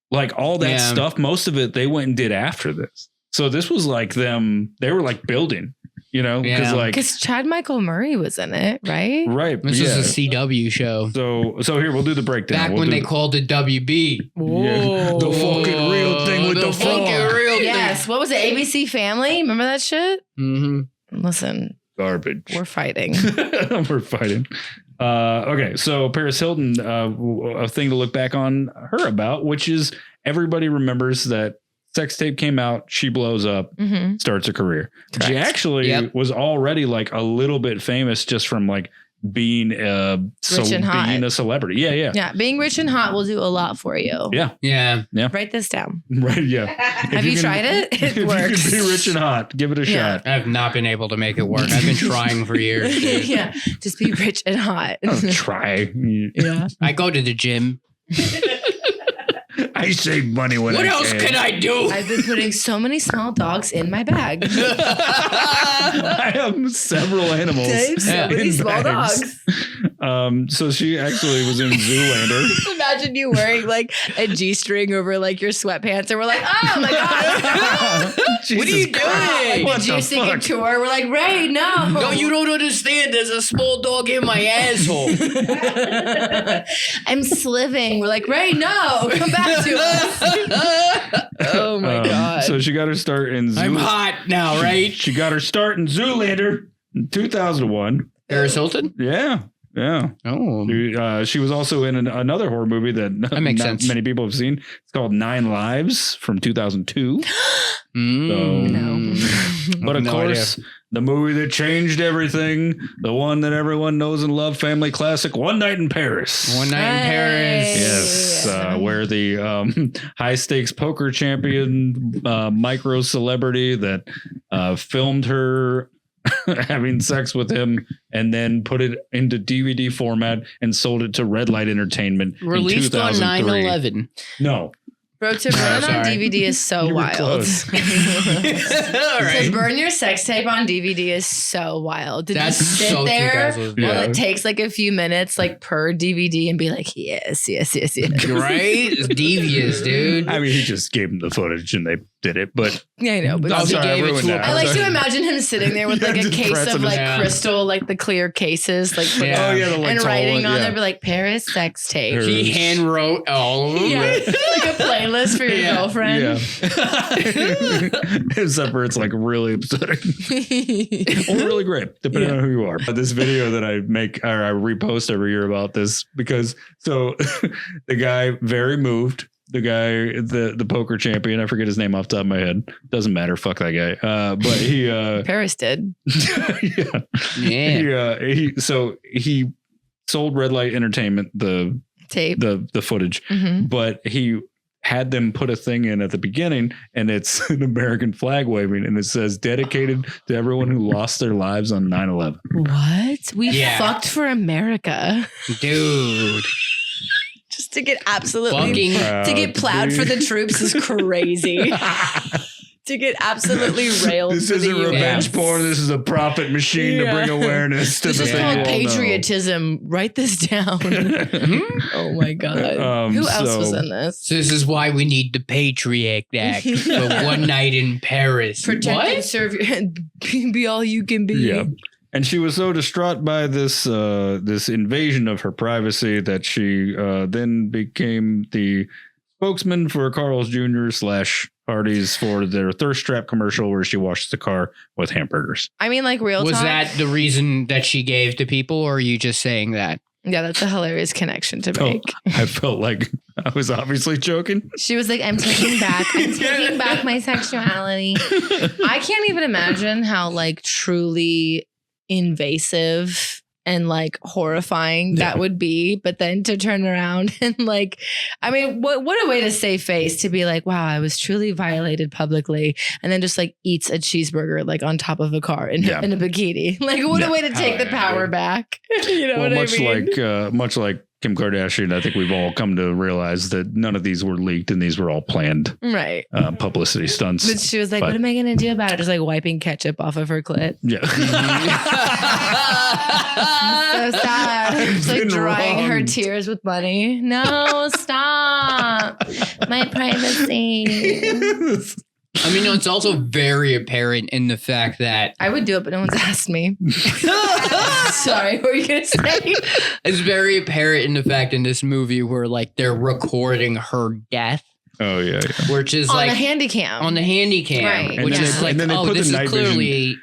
Like all that Yeah. stuff, most of it they went and did after this. So this was like them, they were like building, because Yeah. like, Because Chad Michael Murray was in it, right? right. This yeah. is a CW show. So here, we'll do the breakdown. Back We'll when do they called it WB. Yeah. The fucking real thing with the fucking frog. real Yes. What was it? ABC Family? Remember that shit? thing. Listen, garbage. we're fighting. We're fighting. Okay, so Paris Hilton, a thing to look back on her about, which is everybody remembers that sex tape came out, she blows up, Mhm. starts a career. She Correct. actually Yep. was already like a little bit famous just from like being and hot. being a celebrity. Yeah. Yeah, being rich and hot will do a lot for you. Yeah. Yeah. Write this down. Right. Yeah. Have you tried it? It if works. you can be rich and hot, give it a Yeah. shot. I have not been able to make it work. I've been trying for years. Dude. Yeah, just be rich and hot. Oh, try. Yeah. I go to the gym. I save money when What I else can I do? I've been putting so many small dogs in my bag. I have several animals. Dave, so Yeah. many in small bags. dogs. So she actually was in Zoolander. Just imagine you wearing like a G-string over like your sweatpants, and we're like, oh my god. What are you doing? What The the G-string fuck? tour. We're like, Ray, no. No, you don't understand. There's a small dog in my asshole. I'm sliving. We're like, Ray, no, come back to us. Oh my god. So she got her start in I'm Zoolander. hot now, right? She got her start in Zoolander in 2001. Paris Hilton? Yeah. Oh. She was also in another horror movie that makes not sense. many people have seen. It's called 9 Lives from 2002. No. But of No course, the movie that changed everything, the one that everyone knows and loves, family classic, One Night in Paris. One Night in Paris. Yes, where the high stakes poker champion, micro celebrity that filmed her having sex with him and then put it into DVD format and sold it to Red Light Entertainment. in Released on 2003. 9/11. No. Bro, to burn it on sorry. DVD is so You were wild. close. All To right. burn your sex tape on DVD is so wild. To That's just sit so there 2000. while Yeah. it takes like a few minutes, like per DVD, and be like, yes. Right? It's devious, dude. I mean, he just gave him the footage and they did it, but Yeah, I know. But I'm he sorry, I gave it ruined to that. a I like Sorry. to imagine him sitting there with Yeah, like a just case pressing of his like hand. crystal, like the clear cases, like Yeah. Oh, yeah, the, like, and tall writing one, on yeah. there, be like Paris sex tape. He hand wrote all of Yeah, it. like a playlist for your Yeah. girlfriend. yeah. Except for it's like really upsetting or really great, depending on who you are. But this video that I make or I repost every year about this because so the guy very moved. The guy, the poker champion, I forget his name off the top of my head. Doesn't matter. Fuck that guy. But he, Paris did. Yeah. He sold Red Light Entertainment the Tape. footage, Mhm. but he had them put a thing in at the beginning and it's an American flag waving and it says dedicated to everyone who lost their lives on 9/11. What? We Yeah. fucked for America. Dude. Just to get absolutely Fucking to get plowed for the troops is crazy. to get absolutely railed. This for isn't the revenge US. porn. This is a profit machine to bring awareness to This the is thing called you all know. patriotism. Write this down. Oh my God. Who else was in this? So this is why we need the Patriot Act for one night in Paris. Protect and What? serve your, be all you can be. Yeah. And she was so distraught by this this invasion of her privacy that she then became the spokesman for Carl's Jr. / Hardee's for their thirst trap commercial where she washes the car with hamburgers. I mean, like real Was talk. that the reason that she gave to people, or are you just saying that? Yeah, that's a hilarious connection to Oh, make. I felt like I was obviously joking. She was like, I'm taking back my sexuality. I can't even imagine how like truly invasive and like horrifying that would be. But then to turn around and like, I mean, what a way to save face to be like, wow, I was truly violated publicly. And then just like eats a cheeseburger like on top of a car in a bikini. Like what a way to take the power back. You know Well, what I mean? much like Kim Kardashian, I think we've all come to realize that none of these were leaked and these were all planned Right. publicity stunts. But she was like, what am I going to do about it? Just like wiping ketchup off of her clit. Yeah. So sad. Just like Been drying her wrong. tears with money. No, stop. My privacy. I mean, no, it's also very apparent in the fact that I would do it, but no one's asked me. Sorry, what were you going to say? it's very apparent in the fact in this movie where like they're recording her death, Oh, yeah. which is On like the handy cam. on the handy cam, Right. which And is then- like, and then they oh, put the this is night vision- clearly.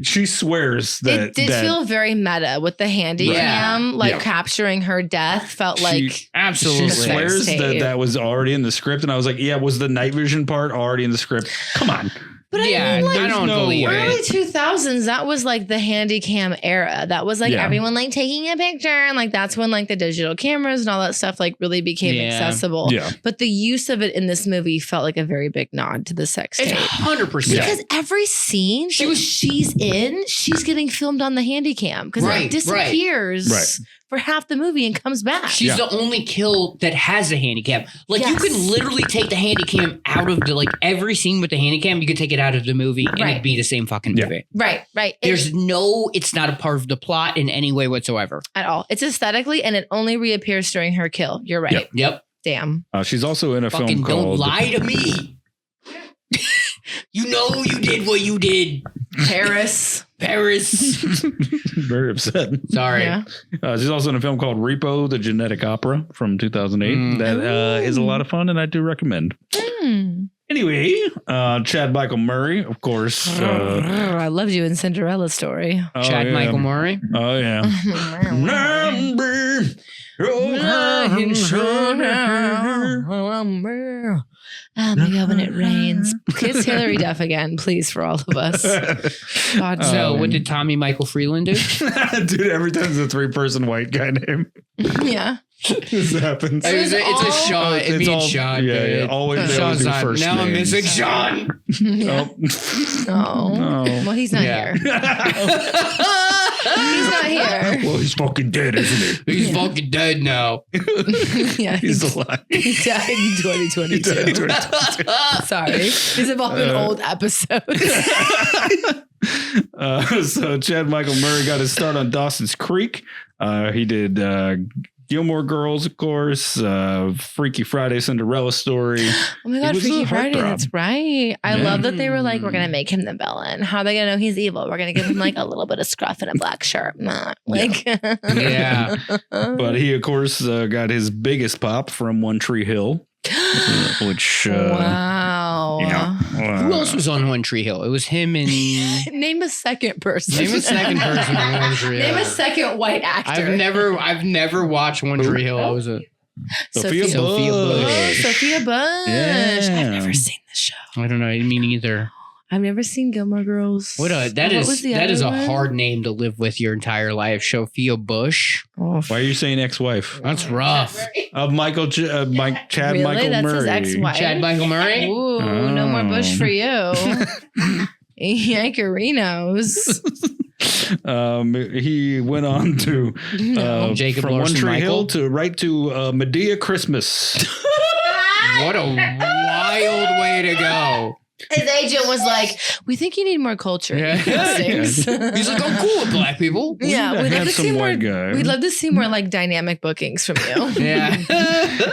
She swears that it did that feel very meta with the handy Yeah. cam, like Yeah. capturing her death felt She- like Absolutely. she swears Sex that tape. that was already in the script. And I was like, yeah, was the night vision part already in the script? Come on. But I Yeah, mean, like, I don't no believe way. early it. 2000s, that was like the handy cam era. That was like Yeah. everyone like taking a picture. And like that's when like the digital cameras and all that stuff like really became Yeah. accessible. Yeah. But the use of it in this movie felt like a very big nod to the sex It's tape. 100%. Because every scene she's in, she's getting filmed on the handy cam because Right, it disappears right. for half the movie and comes back. She's Yeah. the only kill that has a handicap. Like you Yes. can literally take the handicap out of the like every scene with the handicap, you could take it out of the movie and Right. it'd be the same fucking Yeah. movie. right. There's it's not a part of the plot in any way whatsoever. At all. It's aesthetically and it only reappears during her kill. You're right. Yep. Yep. Damn. She's also in a Fucking film don't called lie to me. You know you did what you did. Paris. Paris. Very upset. Sorry. Yeah. She's also in a film called Repo, the Genetic Opera from 2008. Mm. That is a lot of fun and I do recommend. Hmm. Anyway, Chad Michael Murray, of course. I loved you in Cinderella story. Chad Michael Murray. Oh, yeah. Number. Oh my God, when it rains. Kiss Hillary Duff again, please, for all of us. God, So what did Tommy Michael Freeland do? Dude, every time it's a 3-person white guy name, yeah. this happens. It's a all- Sean. It's me and Sean. Yeah, dude. yeah, always they Sean's always do on. first Now I'm names. missing Sean. Yeah. Oh. Oh. No. Well, he's not Yeah. here. He's not here. Well, he's fucking dead, isn't He's fucking dead now. Yeah, he? He's alive. he died in 2022. He died in 2022. Sorry. These have all been old episodes. So Chad Michael Murray got his start on Dawson's Creek. He did Gilmore Girls, of course, Freaky Friday, Cinderella Story. Oh my He God, was Freaky a Friday. heartthrob. That's right. I Yeah. love that they were like, we're going to make him the villain. How are they going to know he's evil? We're going to give him like a little bit of scruff and a black shirt. Nah. Like, Yeah. But he, of course, got his biggest pop from One Tree Hill, which wow. yeah. Who else was on One Tree Hill? It was him and Name a second person. name a second person on One Tree Hill. Name a second white actor. I've never watched One Tree Hill. I was a Sophia Sophia Bush. Bush. Sophia Bush. Yeah. I've never seen the show. I don't know. Me neither. I've never seen Gilmore Girls. What a What was the that is a other one? hard name to live with your entire life. Sophia Bush. Oh, Why are you saying ex-wife? That's rough. Chad really? Michael That's Murray. his ex-wife. Chad Michael Murray. Ooh, no more Bush for you. Yankerinos. He went on to Jacob from One Larson Tree Michael. Hill to write to Medea Christmas. What a wild way to go. His agent was like, "We think you need more culture." Yeah. Castings. He's like, I'm cool with black people. Yeah, need a we'd love to handsome see more. white guy. We'd love to see more like dynamic bookings from you. Yeah.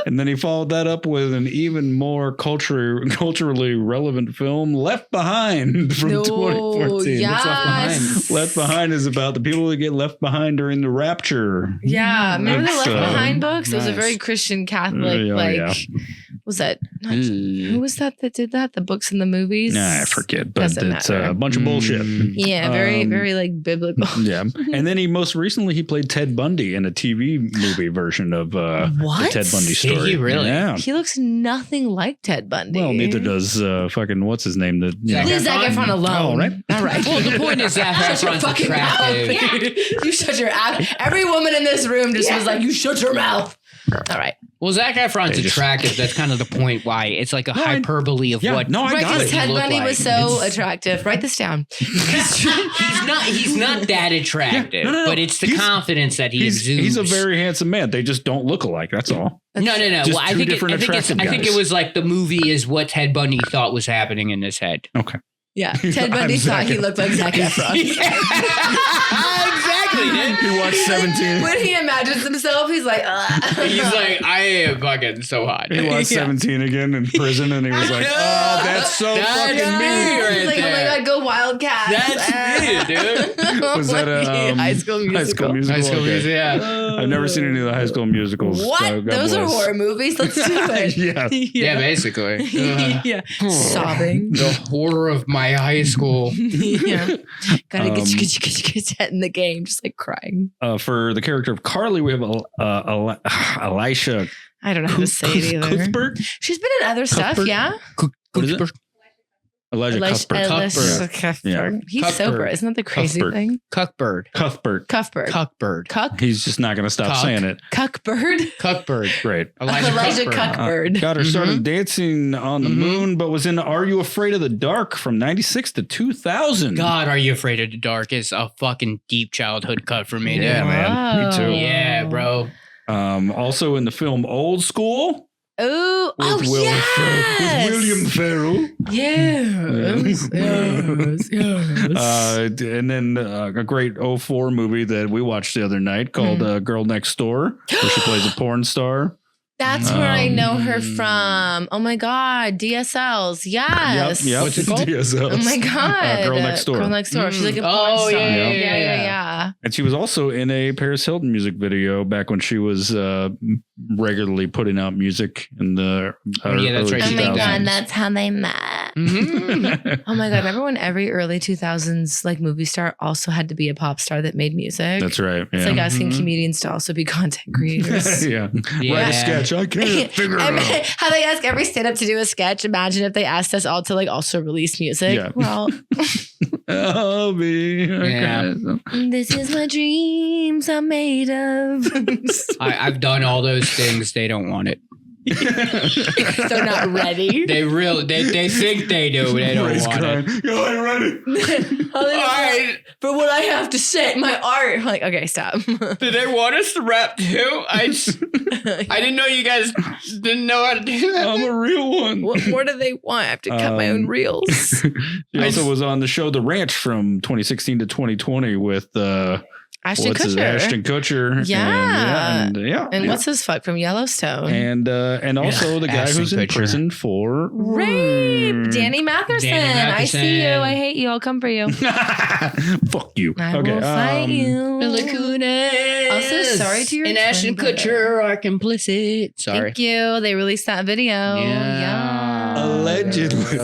And then he followed that up with an even more culturally relevant film, Left Behind, from 2014. Yes. Left Behind is about the people that get left behind during the rapture. Yeah, remember the It's, Left Behind books? It was a nice. very Christian Catholic, Oh, like, yeah. was that? Who was that did that? The books and the movies? Nah, I forget, but Doesn't it's matter. a bunch of bullshit. Yeah, very, Um, very like biblical. Yeah, and then he played Ted Bundy in a TV movie version of the What? Ted Bundy Did story. he really? Yeah. He looks nothing like Ted Bundy. Well, neither does fucking what's his name? Leave Zac Efron alone. Oh, right. All right. Well, the point is that Shut your Efron's fucking attractive. mouth. You shut your mouth. Every woman in this room just was like, "You shut your mouth." All right. Well, Zac Efron's attractive. That's kind of the point why it's like a hyperbole of what. No, I Right, got because it. Ted look Bundy like. was so attractive. Write this down. He's not that attractive, no. but it's the He's- confidence that he exudes. He's a very handsome man. They just don't look alike. That's all. No. Just Well, I two think different attractive I think guys. it was like the movie is what Ted Bundy thought was happening in his head. Okay. Yeah, Ted Bundy I'm thought Zac he looked like Zac Efron. Exactly, dude. He watched 17. When he imagines himself, he's like, ugh. He's like, I am fucking so hot. He watched 17 again in prison, and he was like, "Oh, that's so That's fucking me me." right He's like, there. oh my god, go Wildcats. That's me, dude. Was that a High School Musical? High School Musical? High School Okay. Music, yeah. I've never seen any of the High School Musicals. What? so God Those are bless. horror movies. Let's do it. Yeah. Yeah, basically. Yeah. Sobbing. The horror of my high school. Yeah. Gotta get in the game, just like crying. For the character of Carly, we have Elisha I don't know how to say it either. Cuthbert. She's been in other stuff, Cuthbert? yeah. What is it? Elijah Cuthbert. Cuthbert. Yeah. He's Cuthbert. sober. Isn't that the crazy Cuthbert. thing? Cuthbert. Cuthbert. Cuthbert. Cuck. He's just not going to stop Cuck. saying it. Cuckbird. Cuthbert. Great. Elijah Cuthbert. Got her started dancing on the Mhm. moon, but was in Are You Afraid of the Dark from 96 to 2000. God, Are You Afraid of the Dark is a fucking deep childhood cut for me. Yeah, dude. man. Me too. Yeah, bro. Also in the film Old School Oh, with yes. with William Ferrell. Yes. Yes. And then a great 04 movie that we watched the other night called Girl Next Door, where she plays a porn star. That's where I know her from. Oh my God. DSLs. Yes. Yep. What's it called? DSLs. Oh my God. Girl Next Door. Girl Next Door. She's like a porn Oh, star. yeah, Yeah. And she was also in a Paris Hilton music video back when she was regularly putting out music in the Yeah, that's early right. Oh my 2000s. God. That's how they met. Mhm. Oh my God. Remember when every early 2000s like movie star also had to be a pop star that made music? That's right. It's Yeah. like asking Mhm. comedians to also be content creators. yeah. Yeah. Write a sketch. I can't figure it out. How they ask every stand-up to do a sketch. Imagine if they asked us all to like also release music. Yeah. Well, I'll be. Yeah. this is what dreams are made of. I've done all those things. They don't want it. They're not ready. They think they do, but they don't Ray's want crying. it. Yo, I ready. All right. For what I have to say, my art. I'm like, okay, stop. Did they want us to rap too? I didn't know you guys didn't know how to do that. I'm a real one. What more do they want? I have to cut my own reels. She also was on the show The Ranch from 2016 to 2020 with Ashton Kutcher. Ashton Kutcher. Yeah. And what's his fuck from Yellowstone? And also the guy Ashton who's in Kutcher. prison for Rape. Danny Matheson. I see you. I hate you. I'll come for you. Fuck you. I will fight you. Also, sorry to your and Ashton twin brother. Kutcher are complicit. Sorry. Thank you. They released that video. Yeah. Allegedly.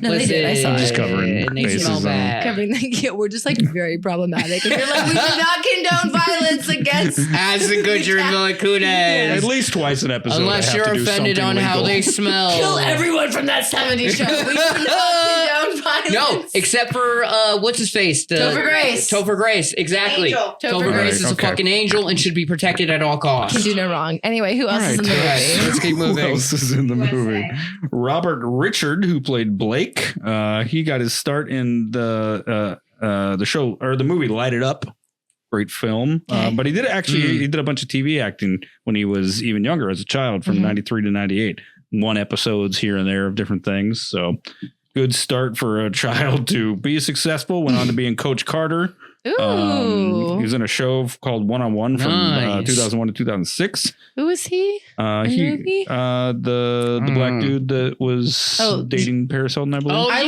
No, they did. I saw it. Just covering And they bases smell on- bad. Covering the, yeah, we're just like very problematic. And you're like, we do not condone violence against. Ashton Kutcher and Mila At Kunis. least twice an episode. Unless I have you're to do offended on something how legal. they smell. Kill everyone from that 70s show. We do not condone violence. No, except for what's his face? Topher Grace. Topher Grace, exactly. Angel. Topher Topher Grace Grace. is a Okay. fucking angel and should be protected at all Can costs. do no wrong. Anyway, who else is in the All right. movie? Let's keep Who moving. else is in the movie? Robert Richard, who played Blake. He got his start in the show or the movie Light It Up. Great film. Okay. But he did he did a bunch of TV acting when he was even younger as a child from 93 to 98. 1 episodes here and there of different things. So good start for a child to be successful. Went on to be in Coach Carter. Ooh. He was in a show called One on One from Nice. 2001 to 2006. Who was he? Movie? The black dude that was dating Paris Hilton, I believe. Oh, I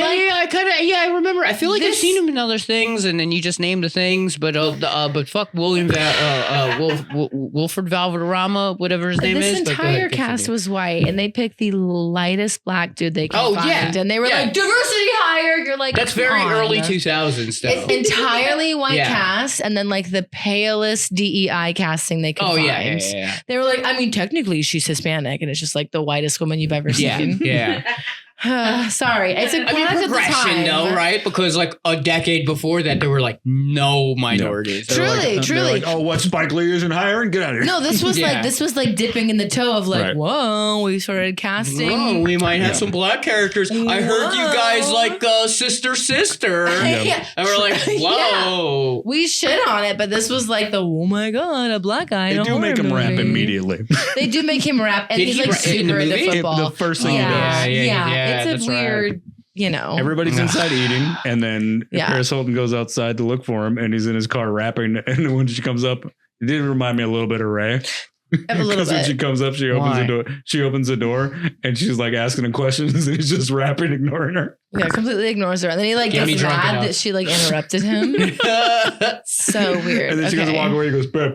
I remember. I feel like I've This- seen him in other things, and then you just named the things, but fuck Wilford Valderrama, whatever his name This is. But go entire ahead, cast continue. was white, and they picked the lightest black dude they could Oh, find. yeah. And they were Yeah. like, diversity hire. You're like, That's come very on. early 2000s stuff. It's entirely white Yeah. cast, and then like the palest DEI casting they could Oh find. yeah. They were like, I mean, technically she's Hispanic, and it's just like the whitest woman you've ever Yeah, seen. yeah. Sorry, it's a I mean, product of the progression time. though, right? Because like a decade before that, there were like no minorities. They were like, Truly. Like, oh, what Spike Lee isn't hiring? Get out of here. No, this was Yeah. like dipping in the toe of like, Right. whoa, we started casting. oh, we might have Yeah. some black characters. I heard you guys like sister. Yeah. And we're like, whoa. We shit on it, but this was like the oh my god, a black guy. They in a do horror make him rap movie. immediately. They do make him rap, and Did he's he like rap in the super into movie? football. The first thing he yeah, does. Yeah, It's that's a weird, you know. Everybody's inside eating, and then Yeah. Paris Hilton goes outside to look for him, and he's in his car rapping. And when she comes up, it did remind me a little bit of Ray. A little Because when bit. she comes up, she opens Why? the door. She opens the door, and she's like asking him questions, and he's just rapping, ignoring her. Yeah, completely ignores her, and then he like Get me gets drunk mad enough. that she like interrupted him. So weird. And then she goes to walk away. He goes, "Babe."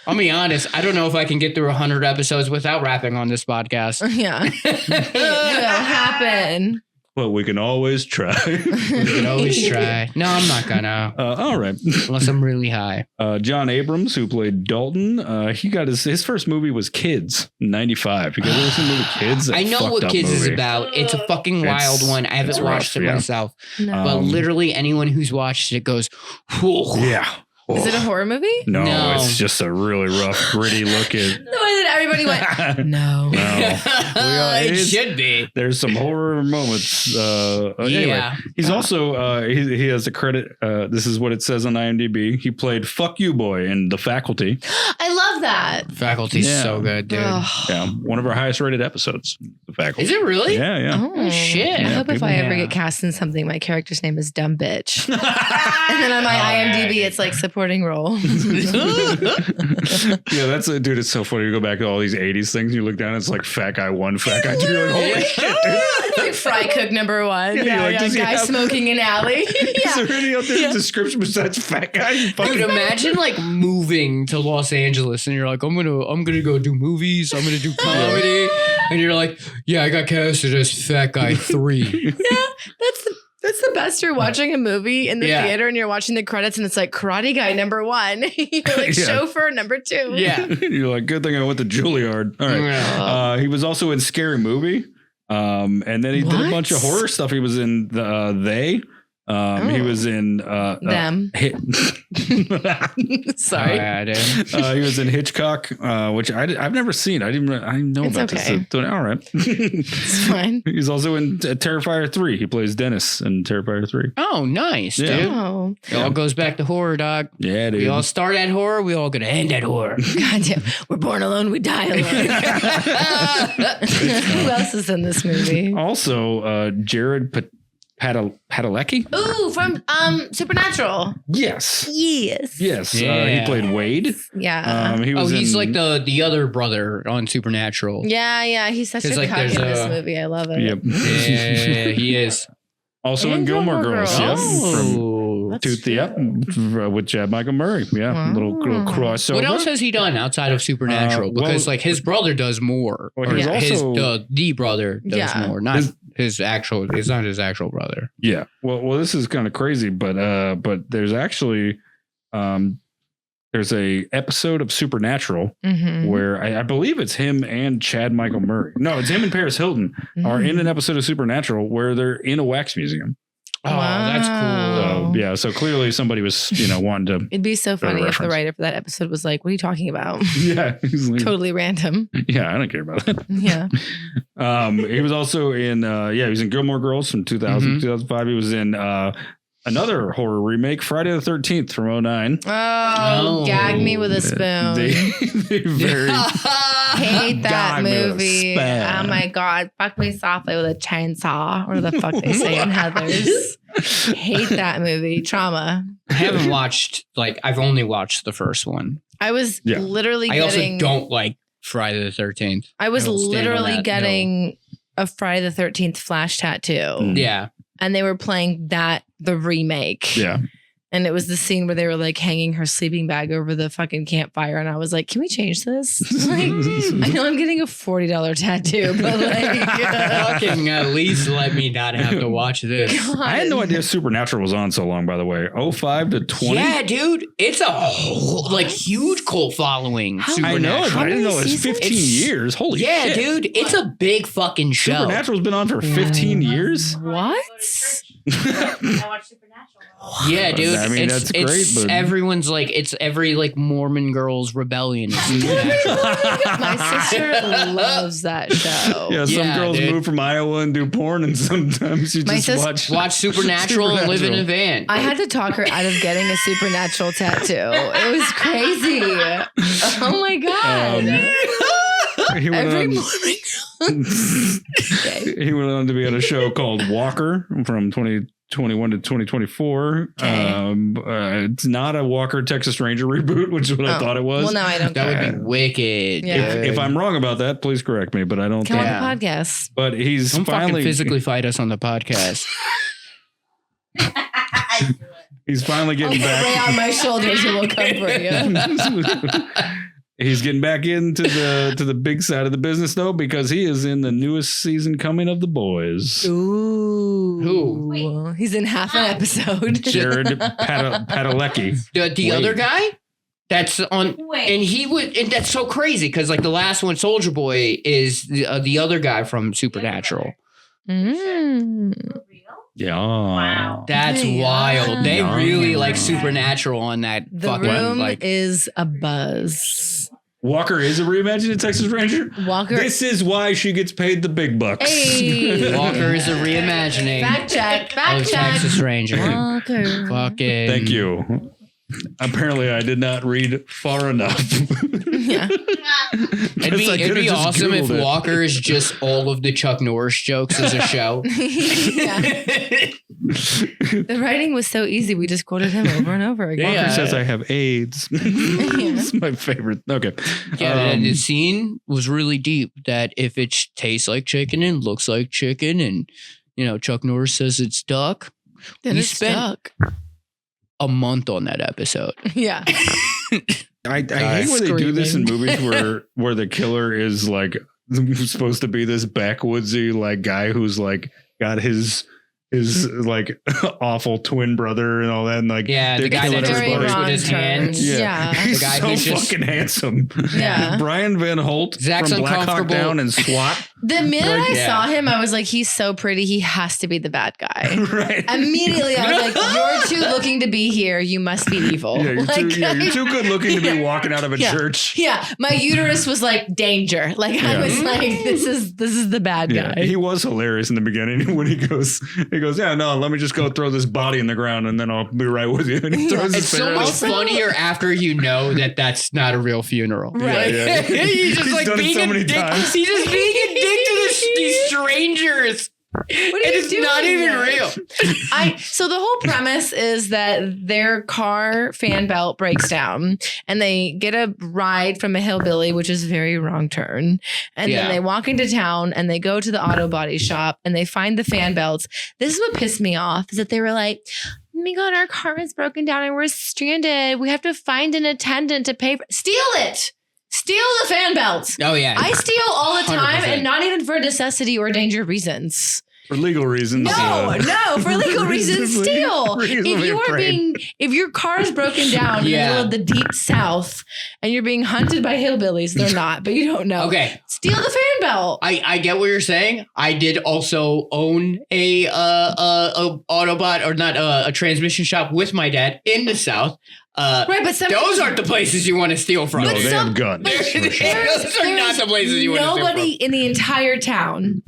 I'll be honest. I don't know if I can get through 100 episodes without rapping on this podcast. Yeah, it will happen. Well, we can always try. We can always try. No, I'm not gonna. All right. Unless I'm really high. John Abrams, who played Dalton, he got his first movie was Kids in '95. You guys ever seen the movie Kids? That I know what fucked up Kids is movie. about. It's a fucking It's- wild one. I haven't it's watched rough, it yeah. myself. No. But literally anyone who's watched it goes, whew. Yeah. Is it a horror movie? No, No. it's just a really rough, gritty look at. The way that everybody went, no. It is- should be. There's some horror moments. Anyway, Yeah. he's also he has a credit. This is what it says on IMDb. He played "Fuck You Boy" in The Faculty. I love that. Faculty's Yeah. so good, dude. Ugh. Yeah, one of our highest rated episodes. The Faculty. Is it really? Yeah, yeah. Oh shit. I hope if people- I ever Yeah. get cast in something, my character's name is Dumb Bitch. And then on my IMDb, it's like supporting role. Yeah, that's a dude. It's so funny. You go back to all these '80s things. You look down. It's like Fat Guy 1, Fat Guy 2. You're like, holy shit, dude. It's like Fry Cook number 1. Yeah, like, does he guy have- smoking in alley. Is there any other description besides Fat Guy? You fucking- Dude, imagine like moving to Los Angeles and you're like, I'm gonna go do movies, I'm gonna do comedy, and you're like, yeah, I got casted as Fat Guy 3. That's the best. You're watching a movie in the Yeah. theater and you're watching the credits and it's like Karate Guy number 1. You're like Yeah. chauffeur number 2. Yeah. You're like, good thing I went to Juilliard. All right. He was also in Scary Movie. And then he did a What? bunch of horror stuff. He was in They. He was in Them. Sorry. Yeah, dude. he was in Hitchcock, which I've never seen. I didn't know It's about okay. this. All right. It's fine. He's also in Terrifier 3. He plays Dennis in Terrifier 3. Oh, nice, Yeah. dude. Oh, It all goes back to horror, dog. Yeah, dude. We all start at horror, we all gonna end at horror. goddamn. We're born alone, we die alone. Who else is in this movie? Also, Jared Padalecki? Ooh, from Supernatural. Yes. Yes. Yes. Yeah. He played Wade. Yeah. He Oh, was he's in- like the other brother on Supernatural. Yeah. He's such a 'Cause, like, cuck in there's this a- movie. I love it. Yep. Yeah, he is. Also in And Gilmore Gilmore Girls. Girls. Yep. From Oh. Tooth with Chad Michael Murray. Yeah. Wow. Little crossover. What else has he done outside of Supernatural? well- Because like his brother does more. Well, Or he's his also- the brother does Yeah. more, not his actual. It's not his actual brother. Yeah. Well, this is kind of crazy, but there's actually there's a episode of Supernatural Mhm. where I believe it's him and Chad Michael Murray. No, it's him and Paris Hilton are in an episode of Supernatural where they're in a wax museum. Oh, that's cool. Wow. So yeah, so clearly somebody was wanting to. It'd be so funny if the reference. writer for that episode was like, "What are you talking about?" Yeah, he's like, Totally random. yeah, I don't care about it. Yeah. He was also in he was in Gilmore Girls from 2000 2005. He was in another horror remake, Friday the 13th from 2009. Oh, Oh. gag me with a spoon. They very hate that God, me movie. respect. Oh my God. Fuck me softly with a chainsaw. Or the fuck they say in Heathers. Hate that movie. Trauma. I haven't watched, I've only watched the first one. I was literally I getting. also don't like Friday the 13th. I was will stand on literally that getting a Friday the 13th flash tattoo. Yeah. And they were playing the remake. Yeah. And it was the scene where they were like hanging her sleeping bag over the fucking campfire. And I was like, can we change this? Like, I know I'm getting a $40 tattoo, but like, Fucking at least let me not have to watch this. God. I had no idea Supernatural was on so long, by the way. 05 to 20. Yeah, dude. It's a whole, huge cult following. How- I know. Supernatural. I didn't know it was seasons? 15 years. Holy Yeah, shit. dude. It's a big fucking show. Supernatural's been on for 15 years. What? I watch Supernatural. Yeah, dude. I mean, that's great, but- everyone's it's every Mormon girl's rebellion. My sister loves that show. Yeah, some Yeah, girls dude. move from Iowa and do porn, and sometimes you My just sis- Watch Supernatural and live in a Supernatural. van. I had to talk her out of getting a Supernatural tattoo. It was crazy. Oh my God. He went Every on- morning. Okay. He went on to be on a show called Walker from 2021 to 2024. Okay. It's not a Walker Texas Ranger reboot, which is what I thought it was. Well, now I don't That care. would be wicked. Yeah. dude. If I'm wrong about that, please correct me, but I don't Come think. on the podcast. But he's Don't finally fucking physically fight us on the podcast. he's finally I'll getting put Ray back. on my shoulders and we'll come for you. He's getting back into the big side of the business though, because he is in the newest season coming of The Boys. Ooh. Who? He's in half an episode. Jared Padalecki. The other guy that's on, Wait. and he would, and that's so crazy because the last one, Soldier Boy, is the other guy from Supernatural. Mm. Yeah. Wow. That's Yeah. wild. They Yeah. really like Supernatural on that The fucking room is a buzz. Walker is a reimagined Texas Ranger. Walker. This is why she gets paid the big bucks. Hey. Walker is a reimagining Fact check. Fact of check. Texas Ranger. Walker. Fucking Thank you. Apparently, I did not read far enough. Yeah. It'd be awesome if Walker. Walker is just all of the Chuck Norris jokes as a show. Yeah. The writing was so easy. We just quoted him over and over again. Yeah. Walker says I have AIDS. It's my favorite. Okay. Yeah, and the scene was really deep. That if it tastes like chicken and looks like chicken, and Chuck Norris says it's duck. Then We it's spent- stuck. A month on that episode. Yeah. I hate when they do this in Screaming. movies where the killer is supposed to be this backwoodsy guy who's got his awful twin brother and all that, and Yeah, they're the guy killing that Very just everybody. works wrong with his turn. hands. Yeah. He's The guy so who's just- fucking handsome. Yeah. Brian Van Holt Zach's from Black Hawk uncomfortable. Down and SWAT. The minute I Yeah. saw him, I was like, he's so pretty. He has to be the bad guy. Right. Immediately, I was like, you're too looking to be here. You must be evil. Yeah, you're too good looking to be Yeah. walking out of a Yeah. church. Yeah, my uterus was like danger. I Yeah. was like, this is the bad Yeah, guy. he was hilarious in the beginning when he goes, yeah, no, let me just go throw this body in the ground and then I'll be right with you. And he Yeah. throws his It's so finger in much his- funnier after you know that that's not a real funeral. Right. Yeah. He's just He's done it being so a many dick. times. He's just being a dick to these strangers. What are And you it's doing? not even real. So the whole premise is that their car fan belt breaks down and they get a ride from a hillbilly, which is a very wrong turn. And Yeah. then they walk into town and they go to the auto body shop and they find the fan belts. This is what pissed me off, is that they were like, oh my God, our car is broken down and we're stranded. We have to find an attendant to pay for. Steal it. Steal the fan belts. Oh yeah. I steal all the time 100%. and not even for necessity or danger reasons. For legal reasons. No, for legal reasons, steal. Reasonably If you are afraid. if your car is broken down in the Yeah. middle of the deep south and you're being hunted by hillbillies, they're not, but you don't know. Okay. Steal the fan belt. I get what you're saying. I did also own a Autobot or not a transmission shop with my dad in the South. Right, but some Those aren't the places you want to steal from. No, But they some- have guns. They're- for sure. Those are not the places you want to steal nobody from. in the entire town.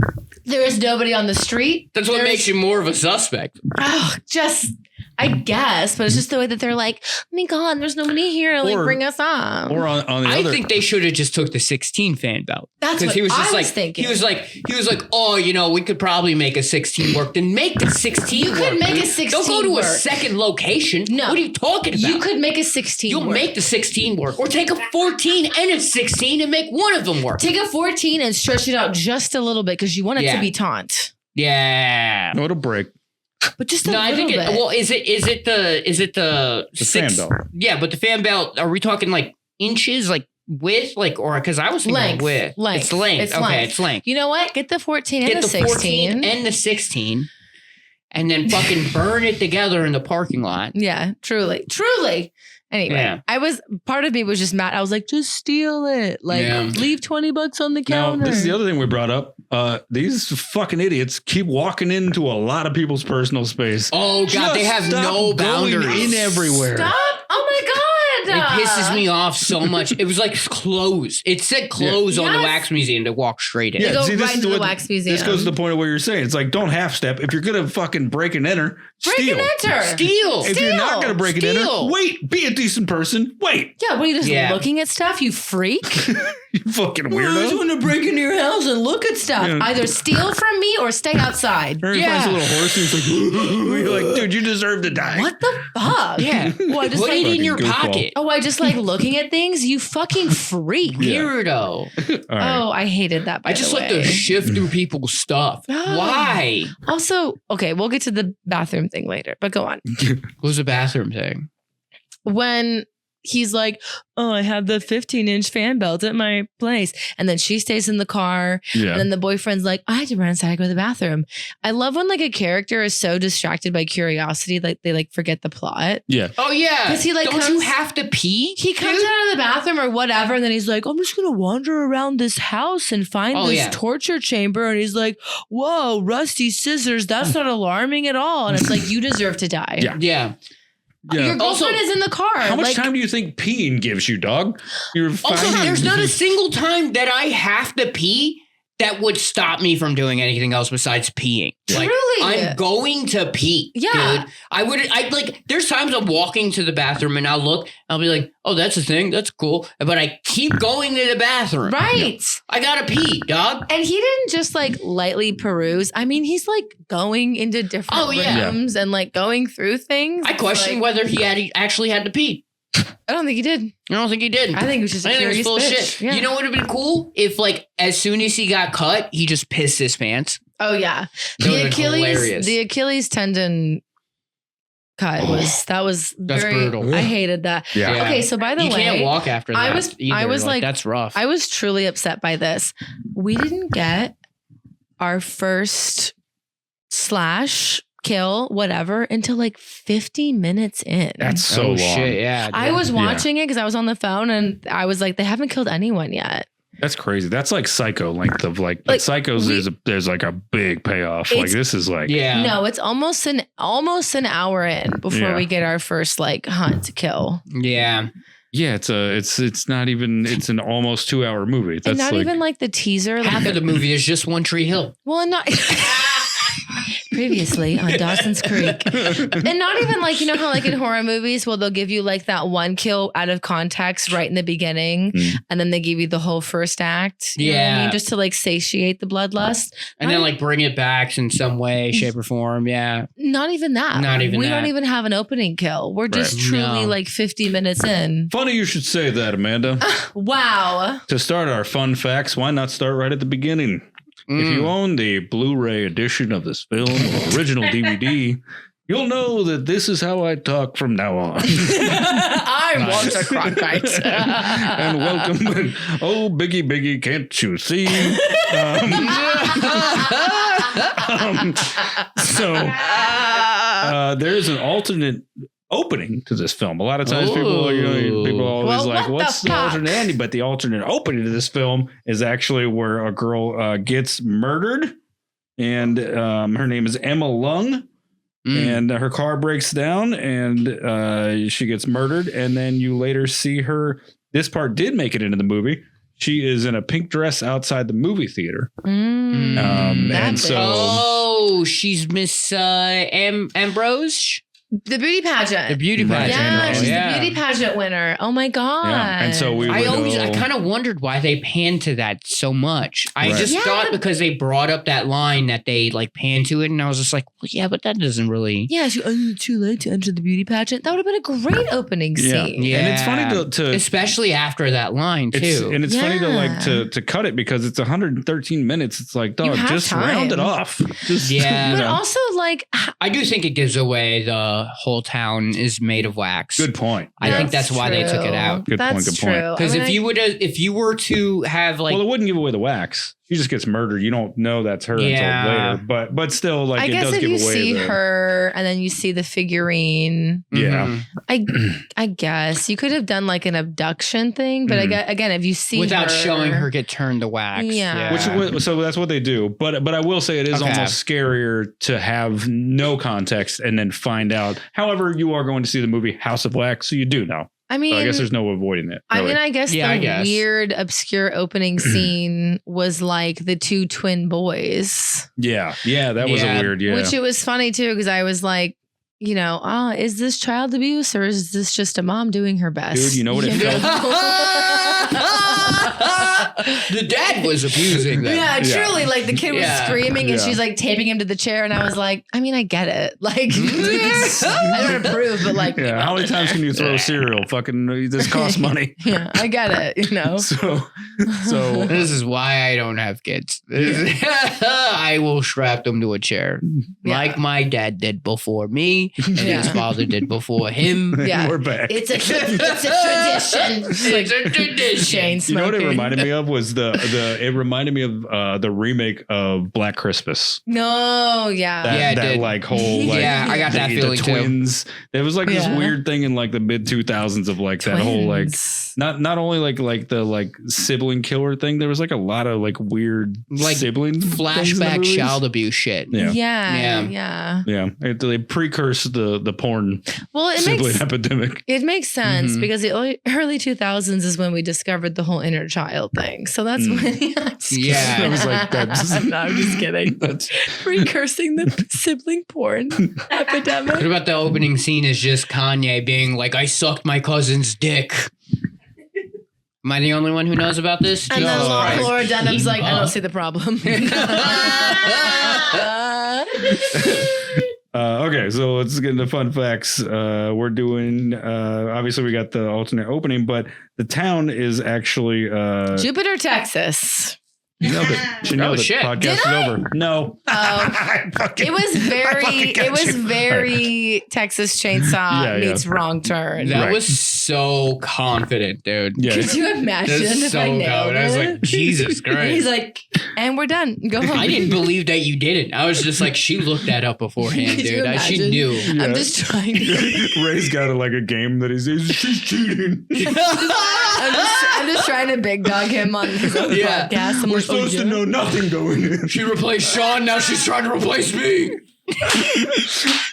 There is nobody on the street. That's what There's- makes you more of a suspect. Oh, I guess, but it's just the way that they're like, oh my God, there's nobody here. Like, bring us on. Or on the I other. think they should have just took the 16 fan belt. That's what he was just I was like, thinking. He was like, oh, we could probably make a 16 work. Then make the 16 You work. could make dude. a 16 Don't go to work. a second location. No. What are you talking about? You could make a 16 You'll work. make the 16 work. Or take a 14 and a 16 and make one of them work. Take a 14 and stretch it out just a little bit because you want it to be taunt. Yeah. No, it'll break. But just a No, little I think bit. well, is it the fan belt. Yeah, but the fan belt, are we talking like inches, like width, like, or because I was thinking Length. width. Length. It's length. It's okay, length. it's length. You know what? Get the 14 and Get the the 16. 14 and the 16 and then fucking burn it together in the parking lot. Yeah, truly. Anyway, Yeah. part of me was just mad. I was like, just steal it. Like, leave $20 on the Now, counter. this is the other thing we brought up. These fucking idiots keep walking into a lot of people's personal space. Oh God, they have Stop no going boundaries. in everywhere. Stop. Oh my God. It pisses me off so much. It was like close. It said close on the Yes. wax museum to walk straight in. They go this right is into the what- wax museum. This goes to the point of what you're saying. It's like, don't half step. If you're gonna fucking break and enter, Break steal. and enter. Steal. If you're not gonna break and enter, Steal. wait. Be a decent person. Wait. Yeah, what are you just Yeah. looking at stuff, you freak? You fucking I just weirdo. want to break into your house and look at stuff. Yeah. Either steal from me or stay outside. Or he finds a little horse and he's like, you're like, dude, you deserve to die. What the fuck? Yeah. Oh, I just Put it like, in your Fucking goofball. pocket. oh, I just like looking at things. You fucking freak. Weirdo. All right. Oh, I hated that. By I just the like way. to shift through people's stuff. Why? Also, okay, we'll get to the bathroom thing later, but go on. What was the bathroom thing? When he's like, oh, I have the 15-inch fan belt at my place. And then she stays in the car. Yeah. And then the boyfriend's like, I had to run inside to go to the bathroom. I love when like a character is so distracted by curiosity, like they like forget the plot. Yeah. Oh yeah. 'Cause he, like, don't you comes- have to pee? He comes out of the bathroom or whatever, and then he's like, I'm just gonna wander around this house and find Oh, this yeah. torture chamber. And he's like, whoa, rusty scissors. That's not alarming at all. And it's like, you deserve to die. Yeah. Yeah. Yeah. Your Also, girlfriend is in the car. How much like, time do you think peeing gives you, dog? You're Also, finding- there's not a single time that I have to pee that would stop me from doing anything else besides peeing. Like, Truly. I'm going to pee. Yeah. Dude. I'd like, there's times I'm walking to the bathroom and I'll look, I'll be like, oh, that's a thing. That's cool. But I keep going to the bathroom. Right. I gotta pee, dog. And he didn't just like lightly peruse. I mean, he's like going into different Oh, yeah. rooms and like going through things. I question Like, whether he actually had to pee. I don't think he did. I don't think he did. I think he was just a I think it was curious full of bitch. shit. Yeah. You know what would have been cool? If like as soon as he got cut, he just pissed his pants. Oh yeah. That would've been hilarious. The Achilles tendon cut was That's very brutal. I hated that. Yeah. Yeah. Okay, so by the You way, can't walk after that. I was either. like that's rough. I was truly upset by this. We didn't get our first slash kill, whatever, until like 50 minutes in. That's so oh long. shit, yeah. I dude. was watching it because I was on the phone and I was like, they haven't killed anyone yet. That's crazy. That's like Psycho length of like Psychos. There's like a big payoff. Like this is like Yeah. No, it's almost an hour in before Yeah. we get our first like hunt to kill. Yeah. yeah. It's not even. It's an almost 2-hour movie. That's And not like, even like the teaser. Half Like of the movie is just One Tree Hill. well, not previously on Dawson's Creek. And not even like, you know how like in horror movies, well, they'll give you like that one kill out of context right in the beginning. Mm. And then they give you the whole first act. You know what I Yeah. mean? Just to like satiate the bloodlust. And then like bring it back in some way, shape, or form. Yeah. Not even that. Not even we that. don't even have an opening kill. We're just Right. truly No. like 50 minutes in. funny you should say that, Amanda. Wow. To start our fun facts, why not start right at the beginning? If you own the Blu-ray edition of this film or original DVD, you'll know that this is how I talk from now on. I'm Walter Cronkite. And welcome. Oh, Biggie, Biggie, can't you see? There's an alternate opening to this film. A lot of times people always Well, like, what what's the the fuck? alternate ending? But the alternate opening to this film is actually where a girl gets murdered, and her name is Emma Lung. And her car breaks down and she gets murdered. And then you later see her. This part did make it into the movie. She is in a pink dress outside the movie theater. That And bitch. so Oh, she's Miss Ambrose. The beauty pageant. The beauty Right. pageant. Yeah, she's Yeah. the beauty pageant winner. Oh my God. Yeah. And so we I would kind of wondered why they panned to that so much. I Right. just Yeah. thought because they brought up that line that they like panned to it, and I was just like, well, yeah, but that doesn't really. Yeah, too late to enter the beauty pageant. That would have been a great opening scene. Yeah. And it's funny to especially after that line too. and it's funny to like Yeah. to cut it because it's 113 minutes. It's like, dog, have just time. round it off. Just Yeah. you But know. also, like, I do think it gives away the whole town is made of wax. Good point. I think that's why they took it out. Good point, That's good point. true. Because I mean, if you were to have like, Well, it wouldn't give away the wax. She just gets murdered. You don't know that's her Yeah. until later. But still, like I it guess does if give you away see the her and then you see the figurine, Yeah. I guess you could have done like an abduction thing. But again, if you see without her, showing her get turned to wax. Yeah. so that's what they do. But I will say it is Okay. almost scarier to have no context and then find out. However, you are going to see the movie House of Wax, so you do know. I mean, So I guess there's no avoiding it. I really. mean, I guess Yeah, the I guess. weird, obscure opening scene was like the two twin boys, yeah, that was Yeah. a weird. Yeah, which it was funny too because I was like, you know, is this child abuse or is this just a mom doing her best? Dude, you know what it felt- The dad was abusing them. Yeah, Yeah. truly. Like the kid was Yeah. screaming and Yeah. she's like taping him to the chair. And I was like, I mean, I get it. Like, I don't approve, but like, Yeah, how many times can you throw cereal? Fucking, this costs money. yeah, I get it, you know? So This is why I don't have kids. I will strap them to a chair Yeah. like my dad did before me and his Yeah. father did before him. Yeah. we're back. It's a tradition. It's a tradition. Chain You know what it smoking. reminded me of was it reminded me of the remake of Black Christmas. No, yeah. That, Yeah, it that did. like whole like Yeah, I got that the feeling too. twins. There was like this Yeah. weird thing in like the mid 2000s of like that whole like Twins. not only like the like sibling killer thing. There was like a lot of like weird Like sibling things in the Flashback movies. child abuse shit. Yeah. Yeah. Yeah, they precursed the porn Well, it sibling makes epidemic. it makes sense Mhm. because the early 2000s is when we discovered the whole inner child thing. So that's Mm. when I'm just Yeah. kidding. I was like, that's- no, I'm just kidding. That's Precursing the sibling porn What epidemic. about the opening scene is just Kanye being like, I sucked my cousin's dick. Am I the only one who knows about this? And then Jesus Christ. Laura Dunham's like, I Eva. don't see the problem. Okay, so let's get into fun facts. We're doing obviously we got the alternate opening, but the town is actually Jupiter, Texas. she nailed it. She nailed it. shit. Podcast Did is I? over. No. It was very Texas Chainsaw Yeah, meets Wrong Turn. That Right. was so confident, dude. Yeah. Could you imagine That's if so I nailed good. I was it? like, Jesus Christ. He's like, and we're done. Go home. I didn't believe that you did it. I was just like, she looked that up beforehand, Could you dude. She imagine? knew. Yeah. I'm just trying to. Ray's got like a game that she's cheating. I'm just trying to big dog him on his own Yeah. podcast. I'm We're like, supposed to yeah. know nothing going in. She replaced Sean. Now she's trying to replace me.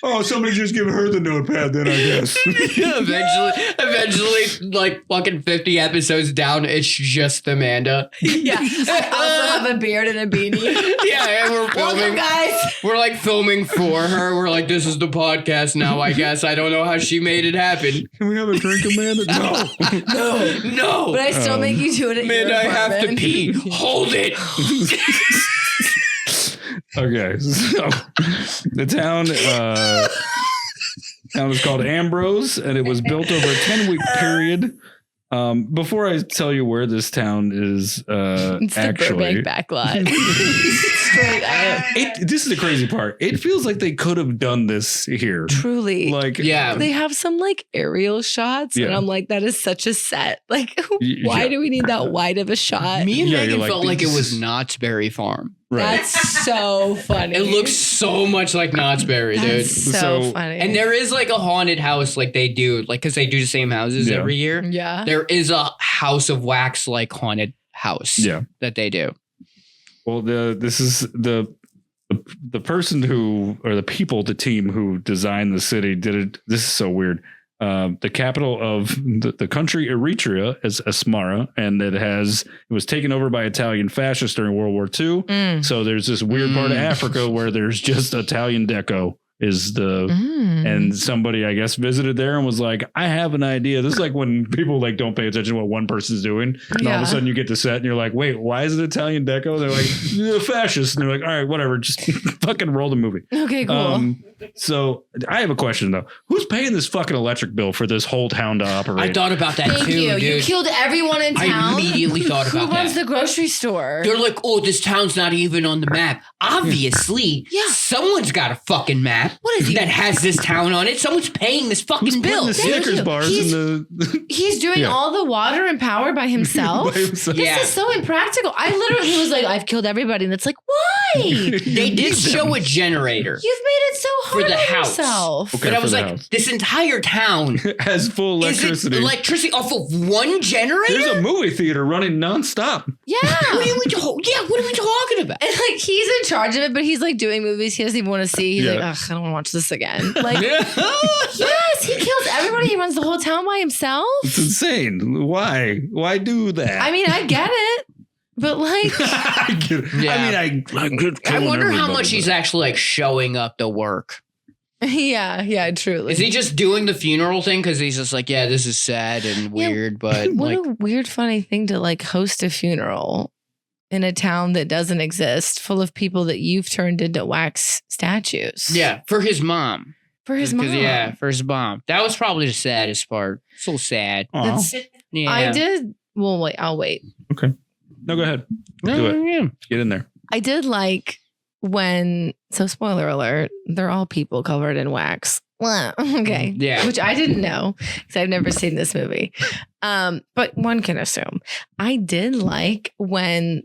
Oh, somebody just give her the notepad then, I guess. Eventually, like fucking 50 episodes down, it's just Amanda. Yeah. I also have a beard and a beanie. Yeah, and we're Welcome, filming. guys. We're like filming for her. We're like, this is the podcast now, I guess. I don't know how she made it happen. Can we have a drink, Amanda? No. No. But I still make you do it at Man, your I have to apartment. pee. Hold it. Okay, so the town is called Ambrose, and it was built over a 10-week period. Before I tell you where this town is, It's the actually, Burbank backlot. Straight up. this is the crazy part. It feels like they could have done this here. Truly. Like, Yeah. They have some like aerial shots, and Yeah. I'm like, that is such a set. Like, why Yeah. do we need that wide of a shot? Me and Yeah, Megan you're like, felt like it this was is- Knott's Berry Farm. right. That's so funny. It looks so much like Knott's Berry, dude. That's so, So- funny. And there is like a haunted house like they do, like because they do the same houses Yeah. every year. yeah. There is a House of Wax like haunted house Yeah. that they do. Well, this is the person who, or the people, the team who designed the city did it. This is so weird. The capital of the country Eritrea is Asmara, and it was taken over by Italian fascists during World War II. Mm. So there's this weird part of Africa where there's just Italian deco is the and somebody I guess visited there and was like, I have an idea. This is like when people like don't pay attention to what one person's doing, and all of a sudden you get to set and you're like, wait, why is it Italian deco? They're like, you're fascist, and they're like, all right, whatever, just fucking roll the movie. Okay, cool. So I have a question though. Who's paying this fucking electric bill for this whole town to operate? I thought about that Thank too, you. dude. You killed everyone in town. I immediately thought about Who runs that. the grocery store? They're like, oh, this town's not even on the map. Obviously, someone's got a fucking map that has this town on it. Someone's paying this fucking bill. The Snickers bars He's doing all the water and power by himself. This is so impractical. I literally was like, I've killed everybody. And it's like, why? They did show a generator. You've made it so hard for the on house. yourself. Okay, but I was like, this entire town has full electricity. Is it electricity off of one generator? There's a movie theater running nonstop. Yeah. What are we talking about? And like he's in charge of it, but he's like doing movies he doesn't even want to see. He's like, ugh, I don't want to watch this again. Like, yes, he kills everybody. He runs the whole town by himself. It's insane. Why? Why do that? I mean, I get it, but like, I get it. Yeah. I mean, I wonder how much he's actually like showing up to work. Yeah, truly. Is he just doing the funeral thing because he's just like, yeah, this is sad and weird, but what like, a weird, funny thing to like host a funeral in a town that doesn't exist, full of people that you've turned into wax statues. yeah, for his mom. For his mom. Yeah, for his mom. That was probably the saddest part. So sad. That's, Yeah. I did. Well, wait, I'll wait. Okay. No, go ahead. Do it. Yeah. Get in there. I did like when, so spoiler alert, they're all people covered in wax. Well, okay. Yeah. Which I didn't know because I've never seen this movie. But one can assume. I did like when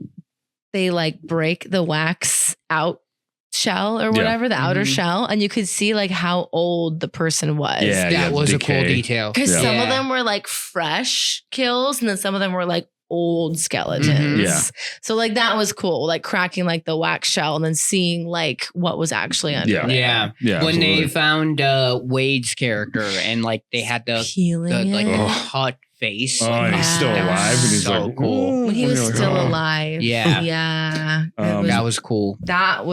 they like break the wax out shell or whatever, the outer shell, and you could see like how old the person was. Yeah, That was a cool decay. detail. Because some of Yeah. them were like fresh kills and then some of them were like old skeletons. Mhm. Yeah. So like that was cool. Like cracking like the wax shell and then seeing like what was actually under Yeah. there. Yeah. Yeah. When they absolutely. found Wade's character and like they had the Peeling like it. cut face. Oh, and he's still Yeah. alive, and he's So like, cool. When he was And you're still like, oh. alive. Yeah. Yeah. That was cool. That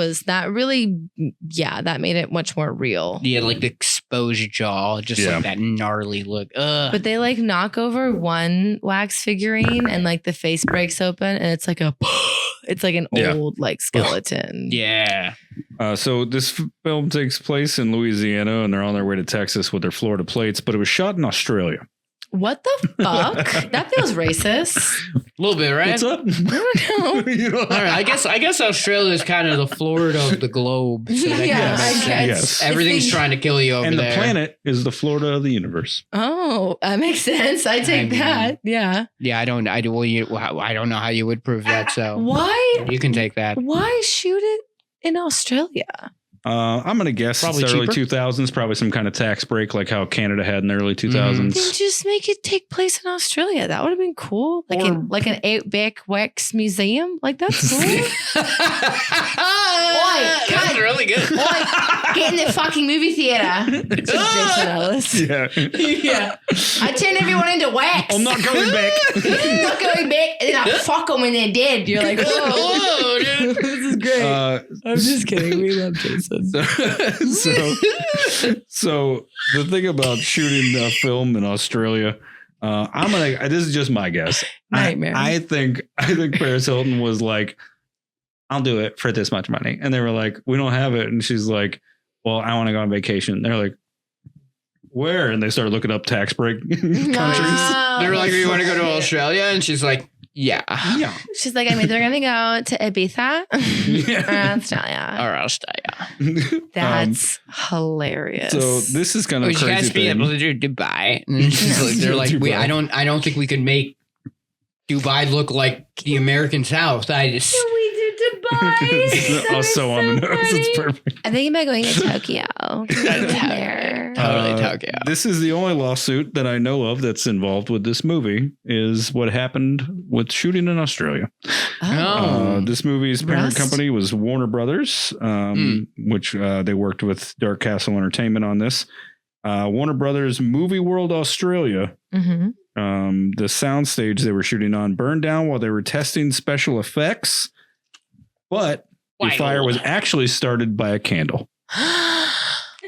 made it much more real. Yeah, like the exposed jaw, just Yeah. like that gnarly look. Ugh. But they like knock over one wax figurine and like the face breaks open and it's like it's like an Yeah. old like skeleton. Yeah. So this film takes place in Louisiana, and they're on their way to Texas with their Florida plates, but it was shot in Australia. What the fuck? That feels racist. A little bit, right? What's up? I don't know. You know, All right, I guess Australia is kind of the Florida of the globe. So that Yeah, kinda makes I sense. guess. Yes. Everything's trying to kill you over and the there. planet is the Florida of the universe. Oh, that makes sense. I take mean- that. Yeah. Yeah, I don't know how you would prove that. So Why? you can take that. Why shoot it in Australia? I'm going to guess Probably it's early cheaper. 2000s, probably some kind of tax break like how Canada had in the early 2000s. Then just make it take place in Australia. That would have been cool. Like Or- like an outback wax museum. Like that's cool. That's really good. Oi, get in the fucking movie theater. It's just Jason Ellis. Yeah. Yeah. I turn everyone into wax. I'm not going back. I'm not going back. And then I fuck them when they're dead. You're like, whoa. Whoa, dude. This is great. I'm just kidding. We love Jason. So the thing about shooting a film in Australia, this is just my guess. Nightmare. I think Paris Hilton was like, I'll do it for this much money. And they were like, we don't have it. And she's like, well, I want to go on vacation. They're like, where? And they started looking up tax break countries. No. They're like, you want to go to Australia? And she's like, yeah. Yeah. She's like, I mean, they're going to go to Ibiza Yeah. or Australia. Or Australia. That's hilarious. So this is kind of Would you crazy guys be thing. able to do Dubai? And then she's like, they're like, Dubai. I don't think we could make Dubai look like the American South. I just we did Dubai. Also on the nose. It's perfect. I think about going to Tokyo. There. totally Tokyo. This is the only lawsuit that I know of that's involved with this movie is what happened with shooting in Australia. Oh. This movie's parent Rust? company was Warner Brothers, which they worked with Dark Castle Entertainment on this. Warner Brothers Movie World Australia. Mm-hmm. The soundstage they were shooting on burned down while they were testing special effects, but the Wild. fire was actually started by a candle.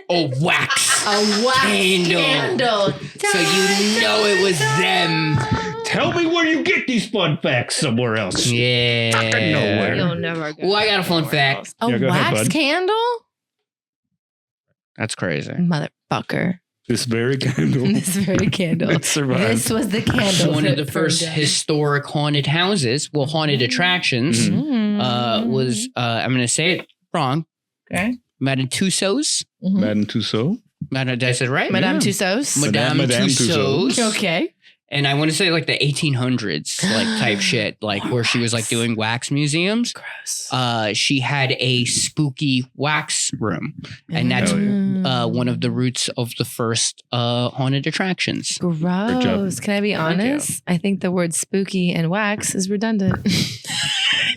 a wax A wax candle. So you know it was them. Tell me where you get these fun facts somewhere else. Yeah. Fucking nowhere. You'll never go. Well, I got a fun fact. A Yeah, go ahead, wax bud. candle? That's crazy. Motherfucker. This very candle. This very candle. It survived. This was the candle. One of that the first burned down. historic haunted houses, haunted attractions, was, I'm going to say it wrong. Okay. Madame Tussauds. Madame Tussauds. Did I say it right? Madame Yeah. Tussauds. Madame Tussauds. Okay. And I want to say like the 1800s, like type shit, like where she was like doing wax museums. Gross. She had a spooky wax room, and that's Hell one of the roots of the first haunted attractions. Gross. Can I be Thank you. honest? I think the word spooky and wax is redundant.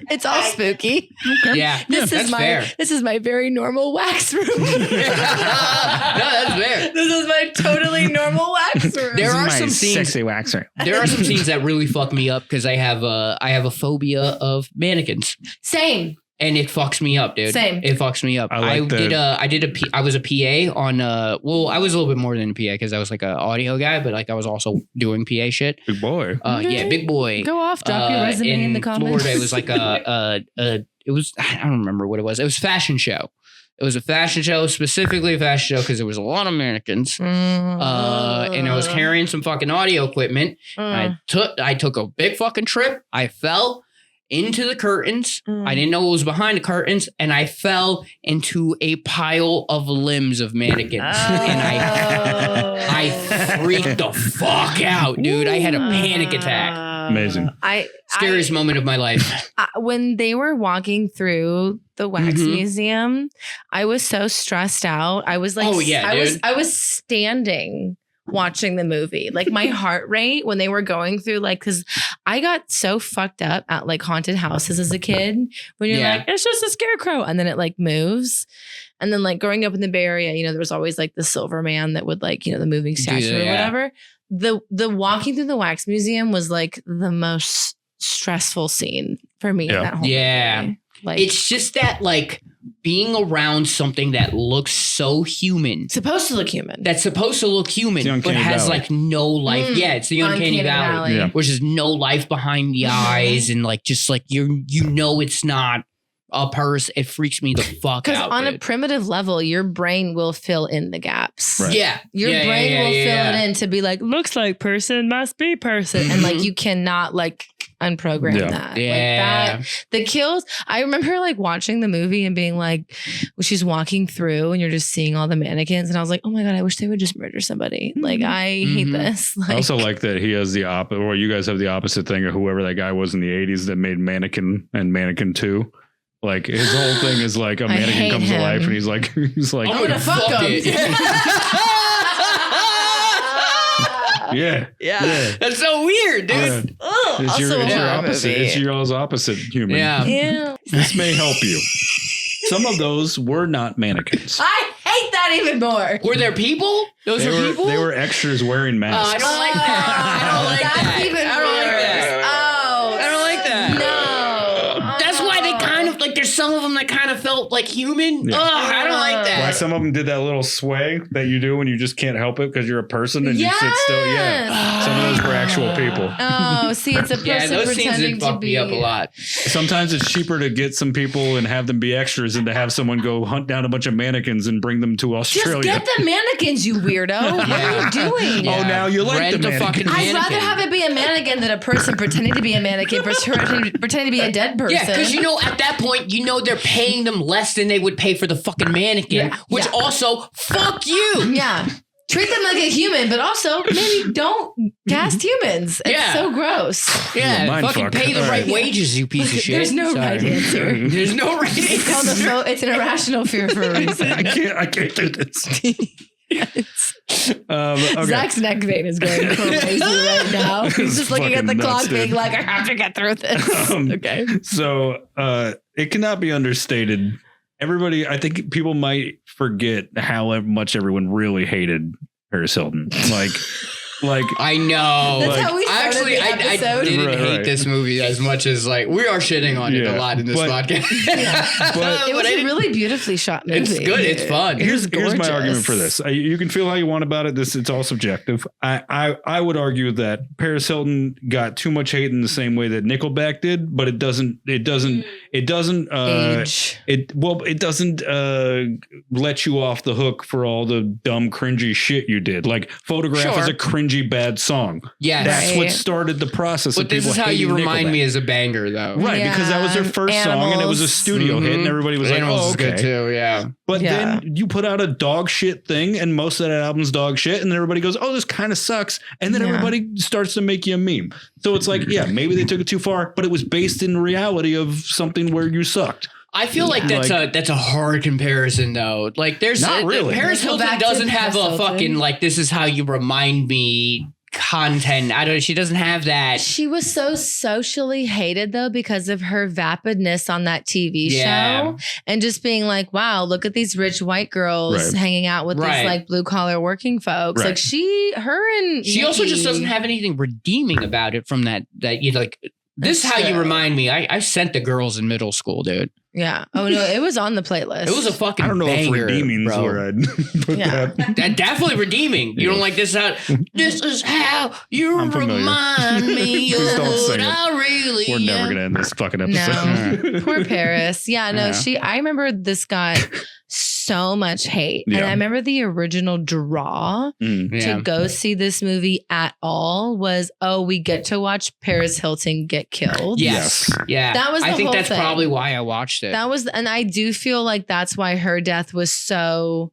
It's all spooky. Yeah, This that's is my fair. this is my very normal wax room. No, that's fair. This is my totally normal wax room. There are some scenes. Sexy waxer. There are some scenes that really fuck me up because I have a phobia of mannequins. Same. And it fucks me up, dude. Same. It fucks me up. I was a PA on well, I was a little bit more than a PA because I was like an audio guy, but like I was also doing PA shit. Big boy. Yeah, big boy. Go off. Drop your resume in the comments. Florida, it was like it was, I don't remember what it was. It was a fashion show. It was a fashion show, specifically a fashion show because there was a lot of mannequins. And I was carrying some fucking audio equipment. I took a big fucking trip. I fell into the curtains. I didn't know what was behind the curtains, and I fell into a pile of limbs of mannequins. And I freaked the fuck out, dude. I had a panic attack. Amazing. Scariest moment of my life. When they were walking through the wax Mhm. museum, I was so stressed out. I was like, Oh, yeah, dude. I was standing watching the movie. Like my heart rate when they were going through, like, because I got so fucked up at like haunted houses as a kid when you're Yeah. like, it's just a scarecrow, and then it like moves. And then like growing up in the Bay Area, you know, there was always like the silver man that would like, you know, the moving statue that, or yeah. whatever. The walking through the wax museum was like the most stressful scene for me Yeah. in that whole Yeah. movie. Like It's just that, like, being around something that looks so human, supposed to look human. that's supposed to look human, It's the but uncanny has valley. like no life. Yeah, it's the uncanny valley. Yeah. Which is no life behind the eyes, and like just like you know it's not a person. It freaks me the fuck Because out. on a dude. primitive level, your brain will fill in the gaps. Right. Yeah, Your yeah, brain yeah, will yeah, fill yeah. it in to be like, looks like person, must be person. And like, you cannot like unprogram Yeah. that. Yeah. Like that, the kills. I remember like watching the movie and being like, when she's walking through and you're just seeing all the mannequins. And I was like, oh my God, I wish they would just murder somebody. Like, I hate Mhm. this. Like, I also like that he has the opposite, or you guys have the opposite thing of whoever that guy was in the 80s that made Mannequin and Mannequin 2. Like his whole thing is like a I mannequin hate comes to him. life and he's like, I'm gonna fuck it. yeah. yeah. That's so weird, dude. Yeah. Ugh, It's your, also it's a your horror opposite. movie. It's your opposite human. Yeah. Ew. This may help you. Some of those were not mannequins. I hate that even more. Were there people? Those They were were, people. they were extras wearing I masks. don't like that. I don't like That's that. even I don't like worse. that. Oh, I don't like that. No. That's why they kind of like. There's some of them that kind of felt like human. Yeah. Ugh, I don't like Like that. some of them did that little sway that you do when you just can't help it because you're a person and you sit still. Yeah. Some of those were actual people. Oh, see, it's a person Yeah, those scenes pretending did to fuck be. me up a lot. Sometimes it's cheaper to get some people and have them be extras than to have someone go hunt down a bunch of mannequins and bring them to Just Australia. get the mannequins, you weirdo. What are you doing? Oh, now you like Rent the a fucking mannequin. I'd rather mannequin. have it be a mannequin than a person pretending to be a mannequin, pretending to be a dead person. Yeah, because you know at that point you know they're paying them less than they would pay for the fucking mannequin, Yeah. which Yeah. also fuck you. Yeah. Treat them like a human, but also maybe don't cast humans. It's Yeah. so gross. Yeah, Mind fucking fuck. pay the All right right. wages, you piece of shit. There's no right answer. There's no right It's called answer. it's an irrational fear for a reason. I can't do this. Okay. Zach's neck vein is going crazy right now. He's It's just looking at the fucking clock, nuts, being dude. like, I have to get through this. Okay. So it cannot be understated. Everybody, I think people might forget how much everyone really hated Paris Hilton. Like Like, I know. That's how we started Actually, the I episode. didn't Right, hate right. this movie as much as like we are shitting on it Yeah, a lot in this but- podcast. but It was I a didn't- really beautifully shot movie. It's good. It's fun. here's my gorgeous. argument for this. You can feel how you want about it. It's all subjective. I would argue that Paris Hilton got too much hate in the same way that Nickelback did, but it doesn't Age. it doesn't let you off the hook for all the dumb cringy shit you did. Like Photograph Sure. is a cringy bad song. Yes. That's Right. what started the process. But of this people is how you hating remind Nickelback. me as a banger, though. Right, because that was their Yeah. first song and it was a Animals. studio hit and everybody was Animals like, oh, is okay. good too. Yeah. But Yeah. then you put out a dog shit thing and most of that album's dog shit and then everybody goes, oh, this kind of sucks. And then Yeah. everybody starts to make you a meme. So it's like, yeah, maybe they took it too far, but it was based in reality of something where you sucked. I feel like that's a hard comparison though. Like there's Not really. Paris Go Hilton back to doesn't have Paris a Hilton. fucking like this is how you remind me content. She doesn't have that. She was so socially hated though because of her vapidness on that TV Yeah. show and just being like, wow, look at these rich white girls Right. hanging out with Right. these like blue collar working folks. Right. Like her and She also just Nicki- doesn't have anything redeeming about it from that you like this is That's how you true. remind me. I sent the girls in middle school, dude. Yeah. Oh no, it was on the playlist. It was a fucking I don't know banger, if redeeming's bro. where I'd put Yeah. that. That definitely redeeming. You don't like this this is how you I'm familiar. remind me Please don't of sing what it. I really We're never am. going to end this fucking episode. No. Poor Paris. Yeah, no, Yeah. I remember this got so much hate. And Yeah. I remember the original draw Mm. Yeah. to go see this movie at all was, oh, we get to watch Paris Hilton get killed. Yes. Yeah. That was I the think whole that's thing. probably why I watched it. That was, and I do feel like that's why her death was so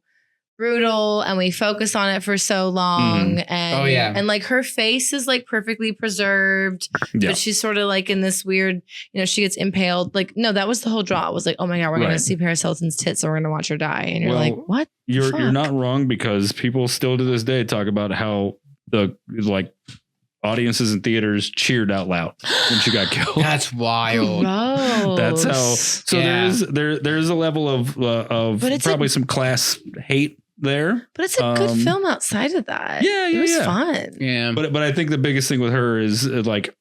brutal and we focus on it for so long. And, Oh, yeah. and like her face is like perfectly preserved, Yeah. but she's sort of like in this weird, she gets impaled. Like, no, that was the whole draw. It was like, oh my God, we're going Right. to see Paris Hilton's tits, so we're going to watch her die. And you're Well, like, what? You're Fuck. not wrong because people still to this day talk about how the audiences in theaters cheered out loud when she got killed. That's wild. Gross. That's how. So Yeah. there's a level of But it's probably some class hate there. But it's a good Um, film outside of that. yeah, It was yeah. fun. Yeah. But I think the biggest thing with her is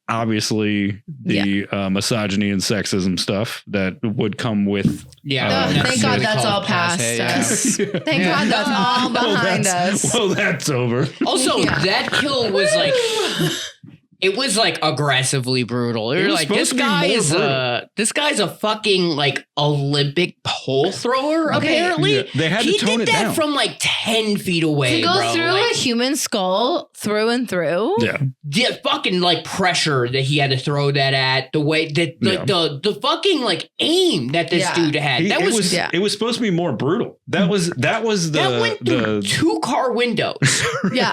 obviously the misogyny and sexism stuff that would come with. Yeah. Oh, I wouldn't thank God necessarily that's call all it past passe, us. yeah. Thank Yeah. God that's all behind us. Well, that's over. Also, Yeah. that kill was like it was like aggressively brutal. It You're was like supposed to be more this guy's a fucking like Olympic pole thrower. Okay. Apparently, Yeah, they had to he tone did it that down. from like 10 feet away, To go bro. through Like, a human skull through and through. Yeah. the fucking like pressure that he had to throw that at, the way that like the fucking like aim that this Yeah. dude had. That was yeah. It was supposed to be more brutal. That was the that went through the 2 car windows. Yeah.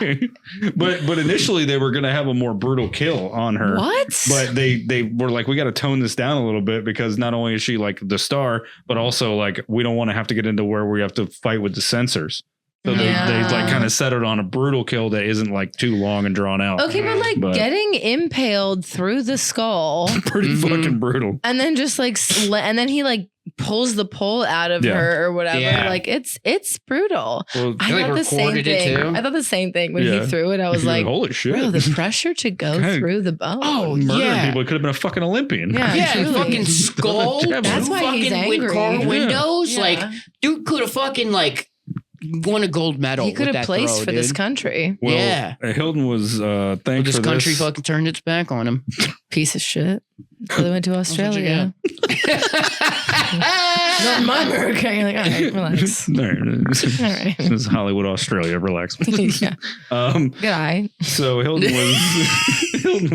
but initially they were going to have a more brutal kill on her. What? But they were like, we got to tone this down a little bit because not only is she like the star, but also like we don't want to have to get into where we have to fight with the censors. So they like kind of set it on a brutal kill that isn't like too long and drawn out. Okay, but like But- getting impaled through the skull Pretty fucking brutal. and then just like and then he like pulls the pole out of Yeah. her or whatever. Yeah. Like it's brutal. Well, I He, like, thought the same recorded it thing. too? I thought the same thing when Yeah. he threw it. I was like, holy shit. bro, the pressure to go Okay. through the bone. Oh, Murdering yeah. people. It could have been a fucking Olympian. Yeah. Yeah, truly. fucking skull. That's two why he's fucking with angry. car Yeah. windows. Yeah. Like, dude could have fucking like won a gold medal. he could with have that placed throw, for this dude. country. Well, Yeah. Hilton was But thanked this for country this. fucking turned its back on him. Piece of shit. So they went to what you Australia. Not my America. You're like, all right, relax. No, this All right. is Hollywood, Australia. Relax. Yeah. Good eye. So Hilton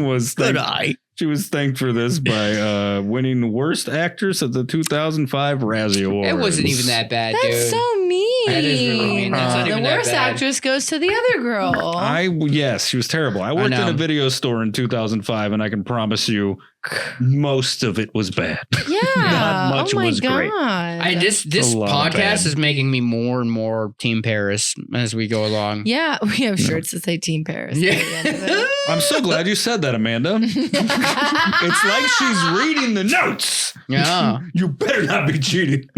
was Good thanked, eye. she was thanked for this by winning Worst Actress at the 2005 Razzie Awards. It wasn't even that bad, That's dude. so mean. That is really mean. That's not the even that worst bad. actress goes to the other girl. Yes, she was terrible. I worked in know. a video store in 2005, and I can promise you, most of it was bad. yeah. Not much oh my was God. great. This A lot podcast bad. is making me more and more Team Paris as we go along. Yeah, we have shirts that say Team Paris. Yeah. at the end of it. I'm so glad you said that, Amanda. It's like she's reading the notes. Yeah. You better not be cheating.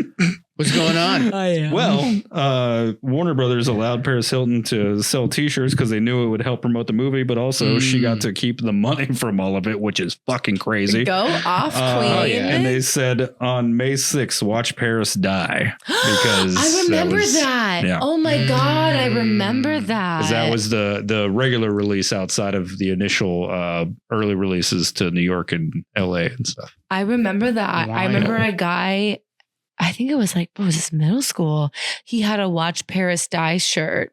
What's going on? Well, Warner Brothers allowed Paris Hilton to sell T-shirts because they knew it would help promote the movie, but also she got to keep the money from all of it, which is fucking crazy. Go off, queen. And they said on May 6th, watch Paris die. Because I remember that. Yeah. Oh my God, I remember that. 'Cause that was the regular release outside of the initial early releases to New York and LA and stuff. I remember that. I remember a guy, I think it was like, what was this, middle school? He had a Watch Paris Die shirt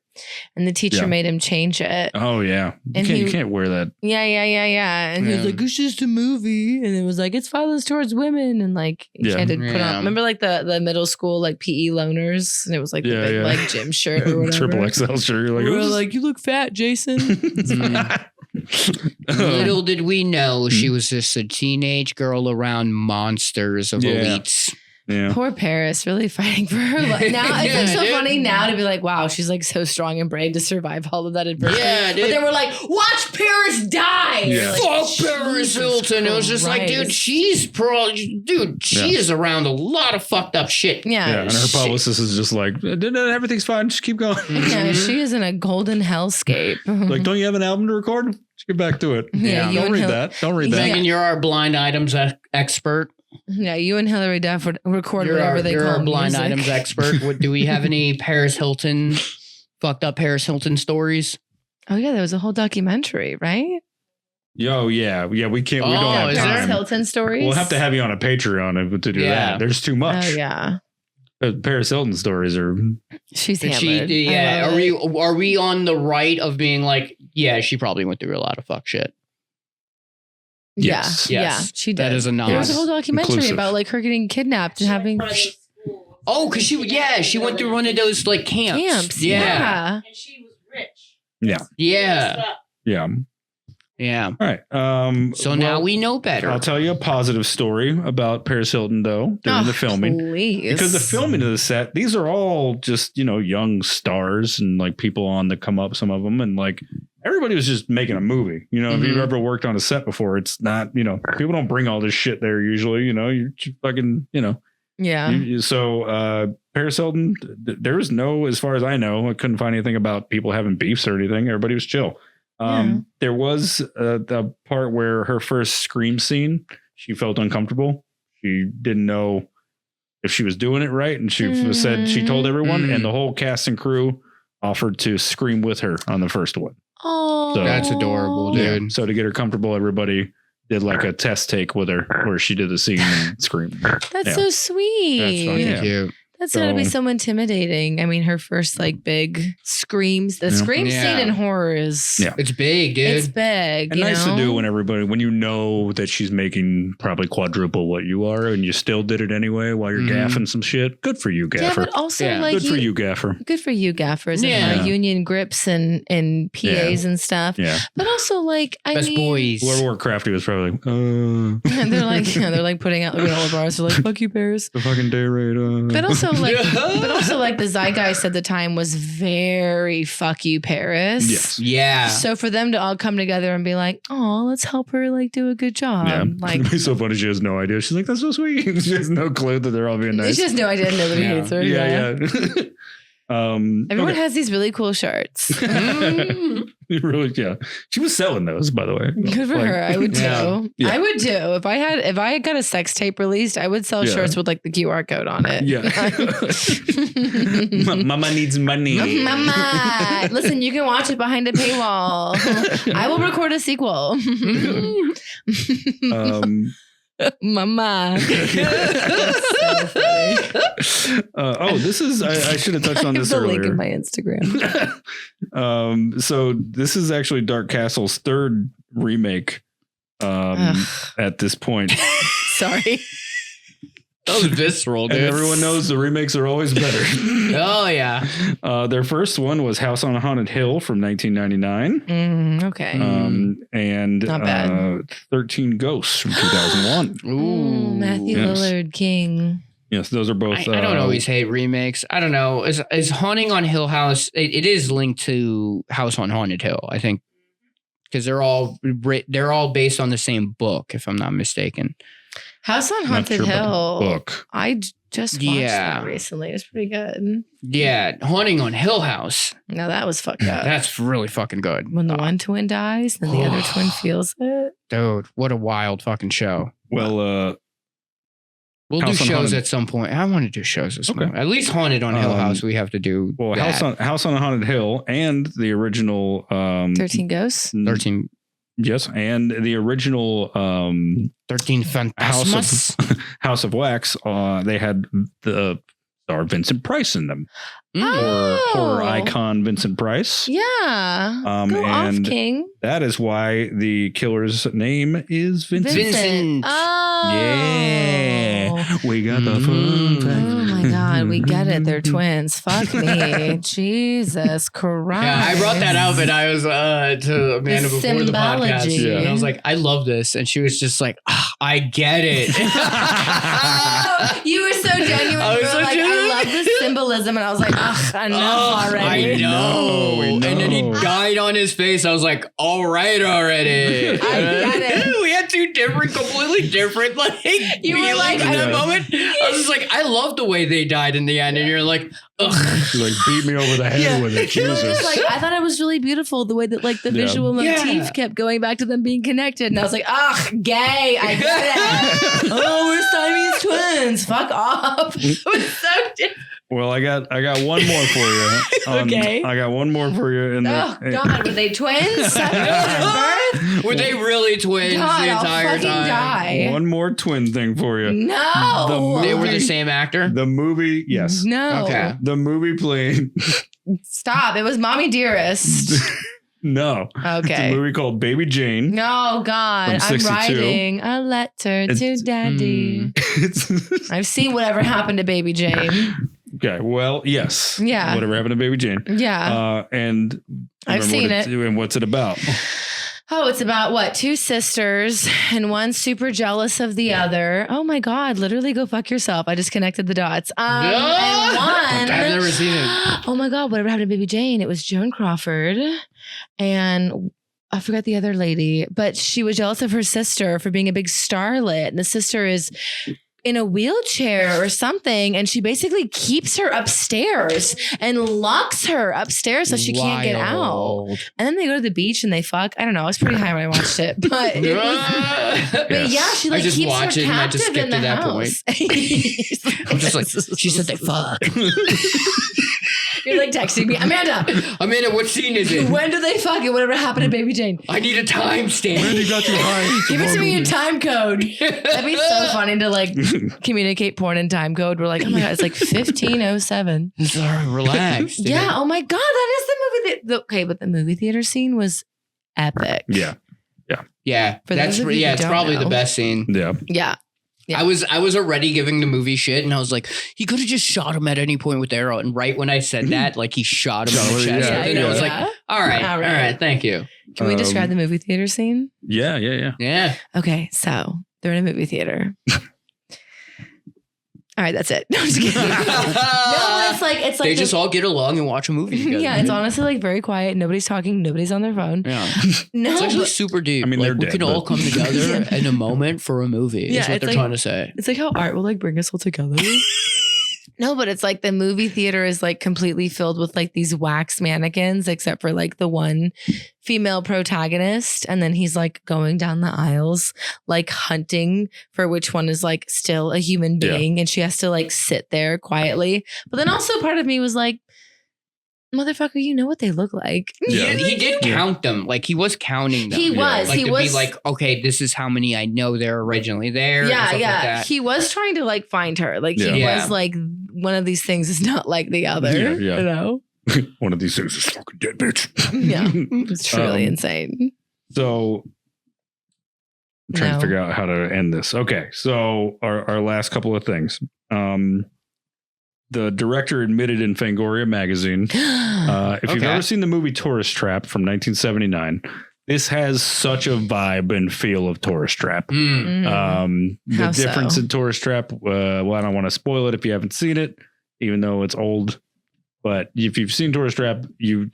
and the teacher made him change it. Oh, yeah. And You can't wear that. Yeah. And he was like, it's just a movie. And it was like, it's violence towards women. And like, he had to put on, remember like the middle school, like PE loners? And it was like the big like gym shirt or whatever. Triple XL shirt. You're like, we were like, you look fat, Jason. Little did we know she was just a teenage girl around monsters of elites. Yeah. Poor Paris, really fighting for her life. Now it's like so funny now to be like, wow, she's like so strong and brave to survive all of that adversity. Yeah, dude. But then we're like, watch Paris die. Yeah. Like, Fuck Paris Hilton. It was just like, dude, she is around a lot of fucked up shit. Yeah. And her publicist is just like, everything's fine. Just keep going. Yeah, she is in a golden hellscape. Like, don't you have an album to record? Just get back to it. Yeah, you Don't and read Hil- that. Don't read that. Megan, you're our blind items expert. Yeah, you and Hillary Duff would record You're whatever they call our blind music. items expert. Do we have any Paris Hilton, fucked up Paris Hilton stories? Oh yeah, there was a whole documentary, right? Yo, yeah. We can't. We don't have is there? time. Paris Hilton stories. We'll have to have you on a Patreon to do that. There's too much. Oh yeah, Paris Hilton stories are. she's Did hammered. Are we on the right of being like, yeah, she probably went through a lot of fuck shit. Yes. Yeah, she did. That is a nod. There was a whole documentary Inclusive. about like her getting kidnapped and having Oh, because she went through one of those like camps. Yeah. And she was rich. Yeah. Yeah. Yeah. Yeah. All right. So now we know better. I'll tell you a positive story about Paris Hilton, though, during the filming. Please. Because the filming of the set, these are all just, young stars and like people on the come up, some of them. And like everybody was just making a movie. If you've ever worked on a set before, it's not, people don't bring all this shit there usually, you fucking, Yeah. So Paris Hilton, there was no, as far as I know, I couldn't find anything about people having beefs or anything. Everybody was chill. There was the part where her first scream scene, she felt uncomfortable. She didn't know if she was doing it right. And she said, she told everyone and the whole cast and crew offered to scream with her on the first one. Oh, So- That's adorable, dude. Yeah. So to get her comfortable, everybody did like a test take with her where she did the scene and screamed. that's Yeah. so sweet. That's fucking Yeah. cute. That's gotta be So- so intimidating. I mean, her first like big screams. The scream Yeah. scene in horror is It's big, dude. it's big. And you nice know? to do when you know that she's making probably quadruple what you are and you still did it anyway while you're gaffing some shit. Good for you, Yeah, Gaffer. but also Yeah. like Good for you, Gaffer. Good for you, gaffers, Yeah. and union grips and PAs and stuff. Yeah. But also, like, I Best mean, boys. Whoever worked Crafty was probably like, and they're like putting out granola bars. They're like, fuck you, Paris. the fucking day rate. But also, like the zeitgeist at the time was very fuck you, Paris. Yes. Yeah. So for them to all come together and be like, oh, let's help her like do a good job. Yeah. Like, It'd be so funny. She has no idea. She's like, that's so sweet. She has no clue that they're all being nice. she has no idea nobody Yeah. hates her. Yeah. Everyone okay. has these really cool shirts. Really, yeah. She was selling those, by the way. Good for her. I would do. Yeah. I would do. If I got a sex tape released, I would sell Yeah. shirts with like the QR code on it. Yeah. Mama needs money. Mama, listen, you can watch it behind a paywall. I will record a sequel. Mama. This is I should have touched on this the link earlier. in my Instagram. So this is actually Dark Castle's third remake at this point. Sorry. That was visceral, dude. And everyone knows the remakes are always better. Oh, yeah. Their first one was House on a Haunted Hill from 1999. Okay. And Not bad. 13 Ghosts from 2001. Ooh. Matthew yes. Lillard King. Yes, those are both. I don't always hate remakes. I don't know. Is Haunting on Hill House? It is linked to House on Haunted Hill, I think, because they're all based on the same book, if I'm not mistaken. House on Not Haunted sure about the Hill. book. I just watched that recently. It was pretty good. Yeah, Haunting on Hill House. No, that was fucked up. That's really fucking good. When the one twin dies, then the other twin feels it. Dude, what a wild fucking show. Well, We'll House do on shows Haunted- at some point. I want to do shows this Okay. month. At least Haunted on Hill House, we have to do. well, that. House on Haunted Hill and the original 13 Ghosts. 13, Yes, and the original 13 Phantasmas. House of Wax. They had the star Vincent Price in them. Horror icon Vincent Price. Yeah. Go and off, King. that is why the killer's name is Vincent. Vincent. Oh. Yeah, we got the fun fact. Oh my God, we get it. They're twins. Fuck me. Jesus Christ. Yeah, I brought that up and I was to Amanda The before the podcast. symbology. And I was like, I love this. And she was just like, I get it. Oh, you were so genuine. I You was were so like, genuine. I love the symbolism. And I was like, enough already. I know. We know. And then he died on his face. I was like, all right already. I get it. We had two completely different, like, You were like, in that Yeah. moment. I was just like, I love the way they died in the end. And you're like, ugh. She's like, beat me over the head with it. You were Jesus. just like, I thought it was really beautiful the way that like the Yeah. visual motif Yeah. kept going back to them being connected. And I was like, gay. I get it. Oh, we're Siamese twins. Fuck off. It was so different. Well, I got one more for you. Okay. I got one more for you. Oh, God. Were they twins? Separated at birth? Were they really twins God, the I'll entire fucking time? die. One more twin thing for you. No. They were the same actor? The movie, yes. No. Okay. The movie played. Stop. It was Mommy Dearest. No. It's a Okay. movie called Baby Jane. No, God. From I'm 62. writing a letter to It's- Daddy. It's I've seen whatever happened to Baby Jane. okay. Well, yes. Yeah. Whatever happened to Baby Jane. Yeah. And I've remember seen what it. And what's it about? Oh, it's about what? Two sisters and one super jealous of the other. Oh my God. Literally go fuck yourself. I just connected the dots. And one. I've never seen it. Oh my God. Whatever happened to Baby Jane? It was Joan Crawford and I forgot the other lady, but she was jealous of her sister for being a big starlet. And the sister is in a wheelchair or something. And she basically keeps her upstairs and locks her upstairs so she can't get out. And then they go to the beach and they fuck. I don't know. I was pretty high when I watched it, but it was, but yeah, she like I just keeps watch her it and I just captive in skip the to that house. I'm just like, she said they fuck. You're like texting me, Amanda, Amanda, what scene is it? when do they fuck and whatever happened to Baby Jane? I need a timestamp. got too high. Give it to me in time code. That'd be so funny to like communicate porn in time code. We're like, oh my God, it's like 1507. Sorry, relax. dude. Yeah. Oh my God, that is the movie. Okay, but the movie theater scene was epic. Yeah. Yeah, For that's those of you who it's don't probably the know. best scene. Yeah. Yeah. Yeah. I was already giving the movie shit, and I was like, he could have just shot him at any point with the arrow. And right when I said that, like he shot him in the chest. Yeah, and I was like, yeah. all right, thank you. Can we describe Um, the movie theater scene? Yeah. Yeah. Okay, so they're in a movie theater. All right, that's it. No, I'm just kidding. No, it's like They just all get along and watch a movie together. yeah, it's honestly like very quiet. Nobody's talking. Nobody's on their phone. Yeah. No, It's actually but super deep. I mean, like, they're we dead, can all but- come together Yeah. in a moment for a movie. Yeah, is what it's they're like- trying to say. it's like how art will like bring us all together. No, but it's like the movie theater is like completely filled with like these wax mannequins, except for like the one female protagonist. And then he's like going down the aisles, like hunting for which one is like still a human Yeah. being. And she has to like sit there quietly. But then also part of me was like, motherfucker, you know what they look like. Yeah. He did count them. Like he was counting them. He was. Like He to was. be like, okay, this is how many I know they're originally there. and Yeah, stuff yeah. Like that. He was trying to like find her. Like Yeah. he Yeah. was like, one of these things is not like the other. Yeah, yeah. You know? One of these things is fucking dead, bitch. Yeah. It's truly Um, insane. So I'm trying No. to figure out how to end this. Okay. So our last couple of things. The director admitted in Fangoria magazine, if you've Okay. ever seen the movie Tourist Trap from 1979, this has such a vibe and feel of Tourist Trap. Mm. The How difference so? in Tourist Trap, well, I don't want to spoil it if you haven't seen it, even though it's old. But if you've seen Tourist Trap,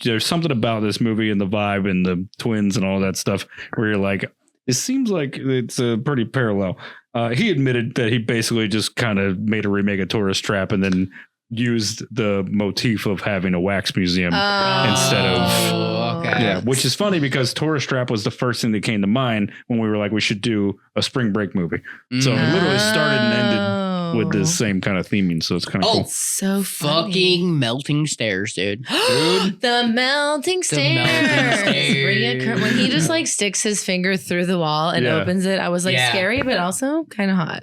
there's something about this movie and the vibe and the twins and all that stuff where you're like, it seems like it's a pretty parallel. He admitted that he basically just kind of made a remake of Tourist Trap and then used the motif of having a wax museum instead of okay. which is funny because Tourist Trap was the first thing that came to mind when we were like, we should do a spring break movie. So it literally started and ended with the same kind of theming. So it's kind of cool. So funny. Fucking melting stairs, dude. The melting stairs. When he just like sticks his finger through the wall and opens it, I was like scary, but also kind of hot.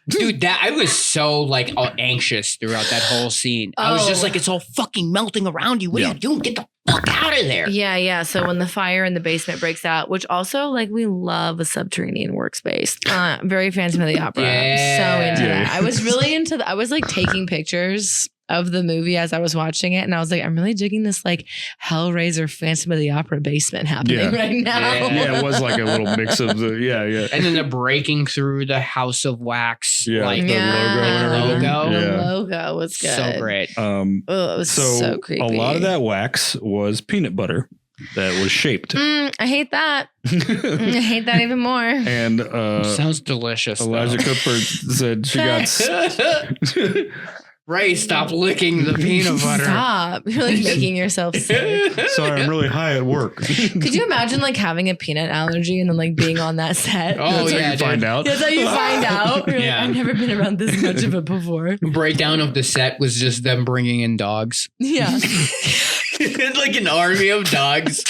Dude, that I was so like anxious throughout that whole scene. I was just like, it's all fucking melting around you. What are you doing? Get the fuck out of there. Yeah. So when the fire in the basement breaks out, which also like we love a subterranean workspace. Very Phantom of the Opera. So into that. I was really into I was like taking pictures of the movie as I was watching it, and I was like, I'm really digging this like Hellraiser Phantom of the Opera basement happening right now. Yeah, it was like a little mix of the and then the breaking through the House of Wax, like the logo. The logo was good. So great. It was so creepy. A lot of that wax was peanut butter that was shaped. I hate that. I hate that even more. And sounds delicious. Elijah Cuthbert said she got. Ray, stop licking the peanut butter. Stop. You're like making yourself sick. Sorry, I'm really high at work. Could you imagine like having a peanut allergy and then like being on that set? Oh, That's how you find out. That's how you find out. You're like, I've never been around this much of it before. Breakdown of the set was just them bringing in dogs. Yeah. Like an army of dogs.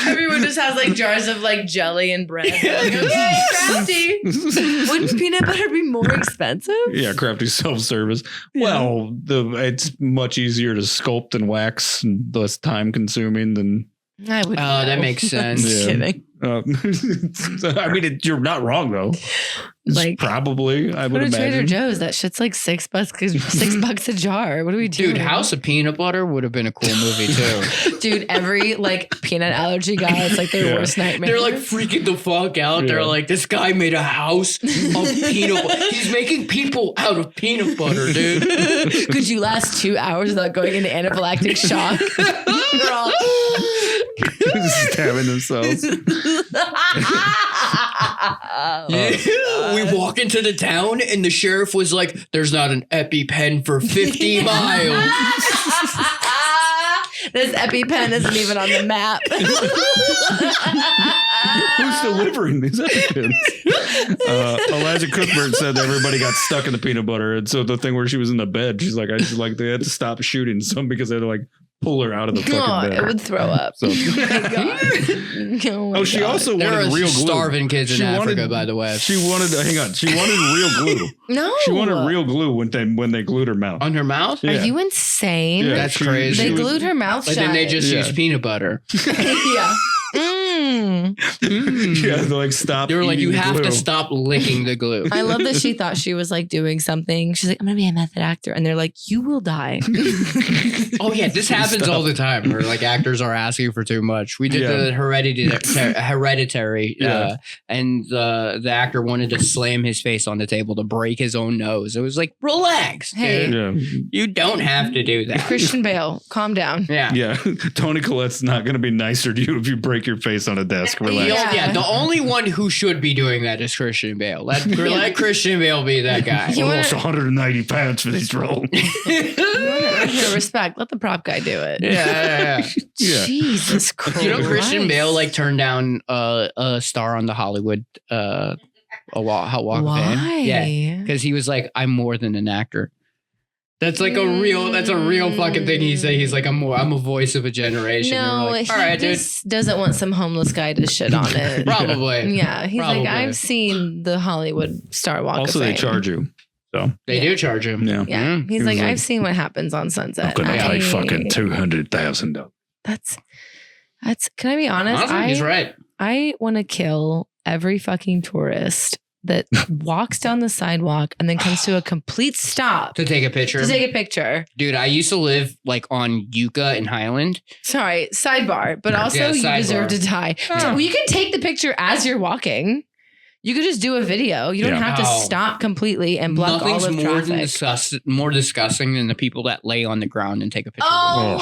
Everyone just has like jars of like jelly and bread. Like, okay, Crafty. Wouldn't peanut butter be more expensive? Yeah, Crafty self-service. Well, it's much easier to sculpt and wax and less time consuming than. I would. That makes sense. Just kidding. I mean, you're not wrong though. Like probably, I would go to imagine. Trader Joe's. That shit's like $6. $6 a jar. What are we doing? Dude, House of Peanut Butter would have been a cool movie too. Dude, every like peanut allergy guy, it's like their worst nightmare. They're like freaking the fuck out. They're like, this guy made a house of peanut butter. He's making people out of peanut butter, dude. Could you last 2 hours without going into anaphylactic shock? They're all stabbing themselves. We walk into the town and the sheriff was like, there's not an EpiPen for 50 miles. This EpiPen isn't even on the map. Who's delivering these EpiPens? Elijah Cuthbert said that everybody got stuck in the peanut butter. And so the thing where she was in the bed, she's like, they had to stop shooting some because they had to like pull her out of the fucking bed. It would throw up. So. Oh my God. She also wanted real glue. Starving kids in Africa, by the way. She wanted real glue. No. She wanted real glue when they glued her mouth. On her mouth? Yeah. Are you insane? Yeah, That's crazy. They glued her mouth shut. But then they just used peanut butter. Yeah. Yeah, they're like, stop. They were like, you have glue. to stop licking the glue. I love that she thought she was like doing something. She's like, I'm gonna be a method actor, and they're like, you will die. Oh yeah, this happens all the time where like actors are asking for too much. We did the Hereditary, and the actor wanted to slam his face on the table to break his own nose. It was like, relax, dude. You don't have to do that. Christian Bale, calm down. Yeah. Tony Collette's not going to be nicer to you if you break your face on a desk. Relax. Yeah, the only one who should be doing that is Christian Bale. Let Christian Bale be that guy. He lost 190 pounds for this role. Respect. Let the prop guy do it. Yeah. Jesus Christ. You know, Christian Bale like turned down a star on the Hollywood Walk of Fame. Yeah, because he was like, I'm more than an actor. That's like a real fucking thing he said. He's like, I'm a voice of a generation. No, like, all right, just doesn't want some homeless guy to shit on it. Probably. Yeah, he's like, I've seen the Hollywood Star Walk also, of Fame. they charge you. So they do charge him. Yeah. He's like, I've seen what happens on Sunset. I'm gonna pay fucking $200,000. That's. Can I be honest? Honestly, he's right. I want to kill every fucking tourist that walks down the sidewalk and then comes to a complete stop to take a picture. Dude, I used to live like on Yucca in Highland. Sorry, sidebar, but also you deserve to die. So you can take the picture as you're walking. You could just do a video. You don't have to Oh. stop completely and block Nothing's all of more traffic. more disgusting than the people that lay on the ground and take a picture. Oh,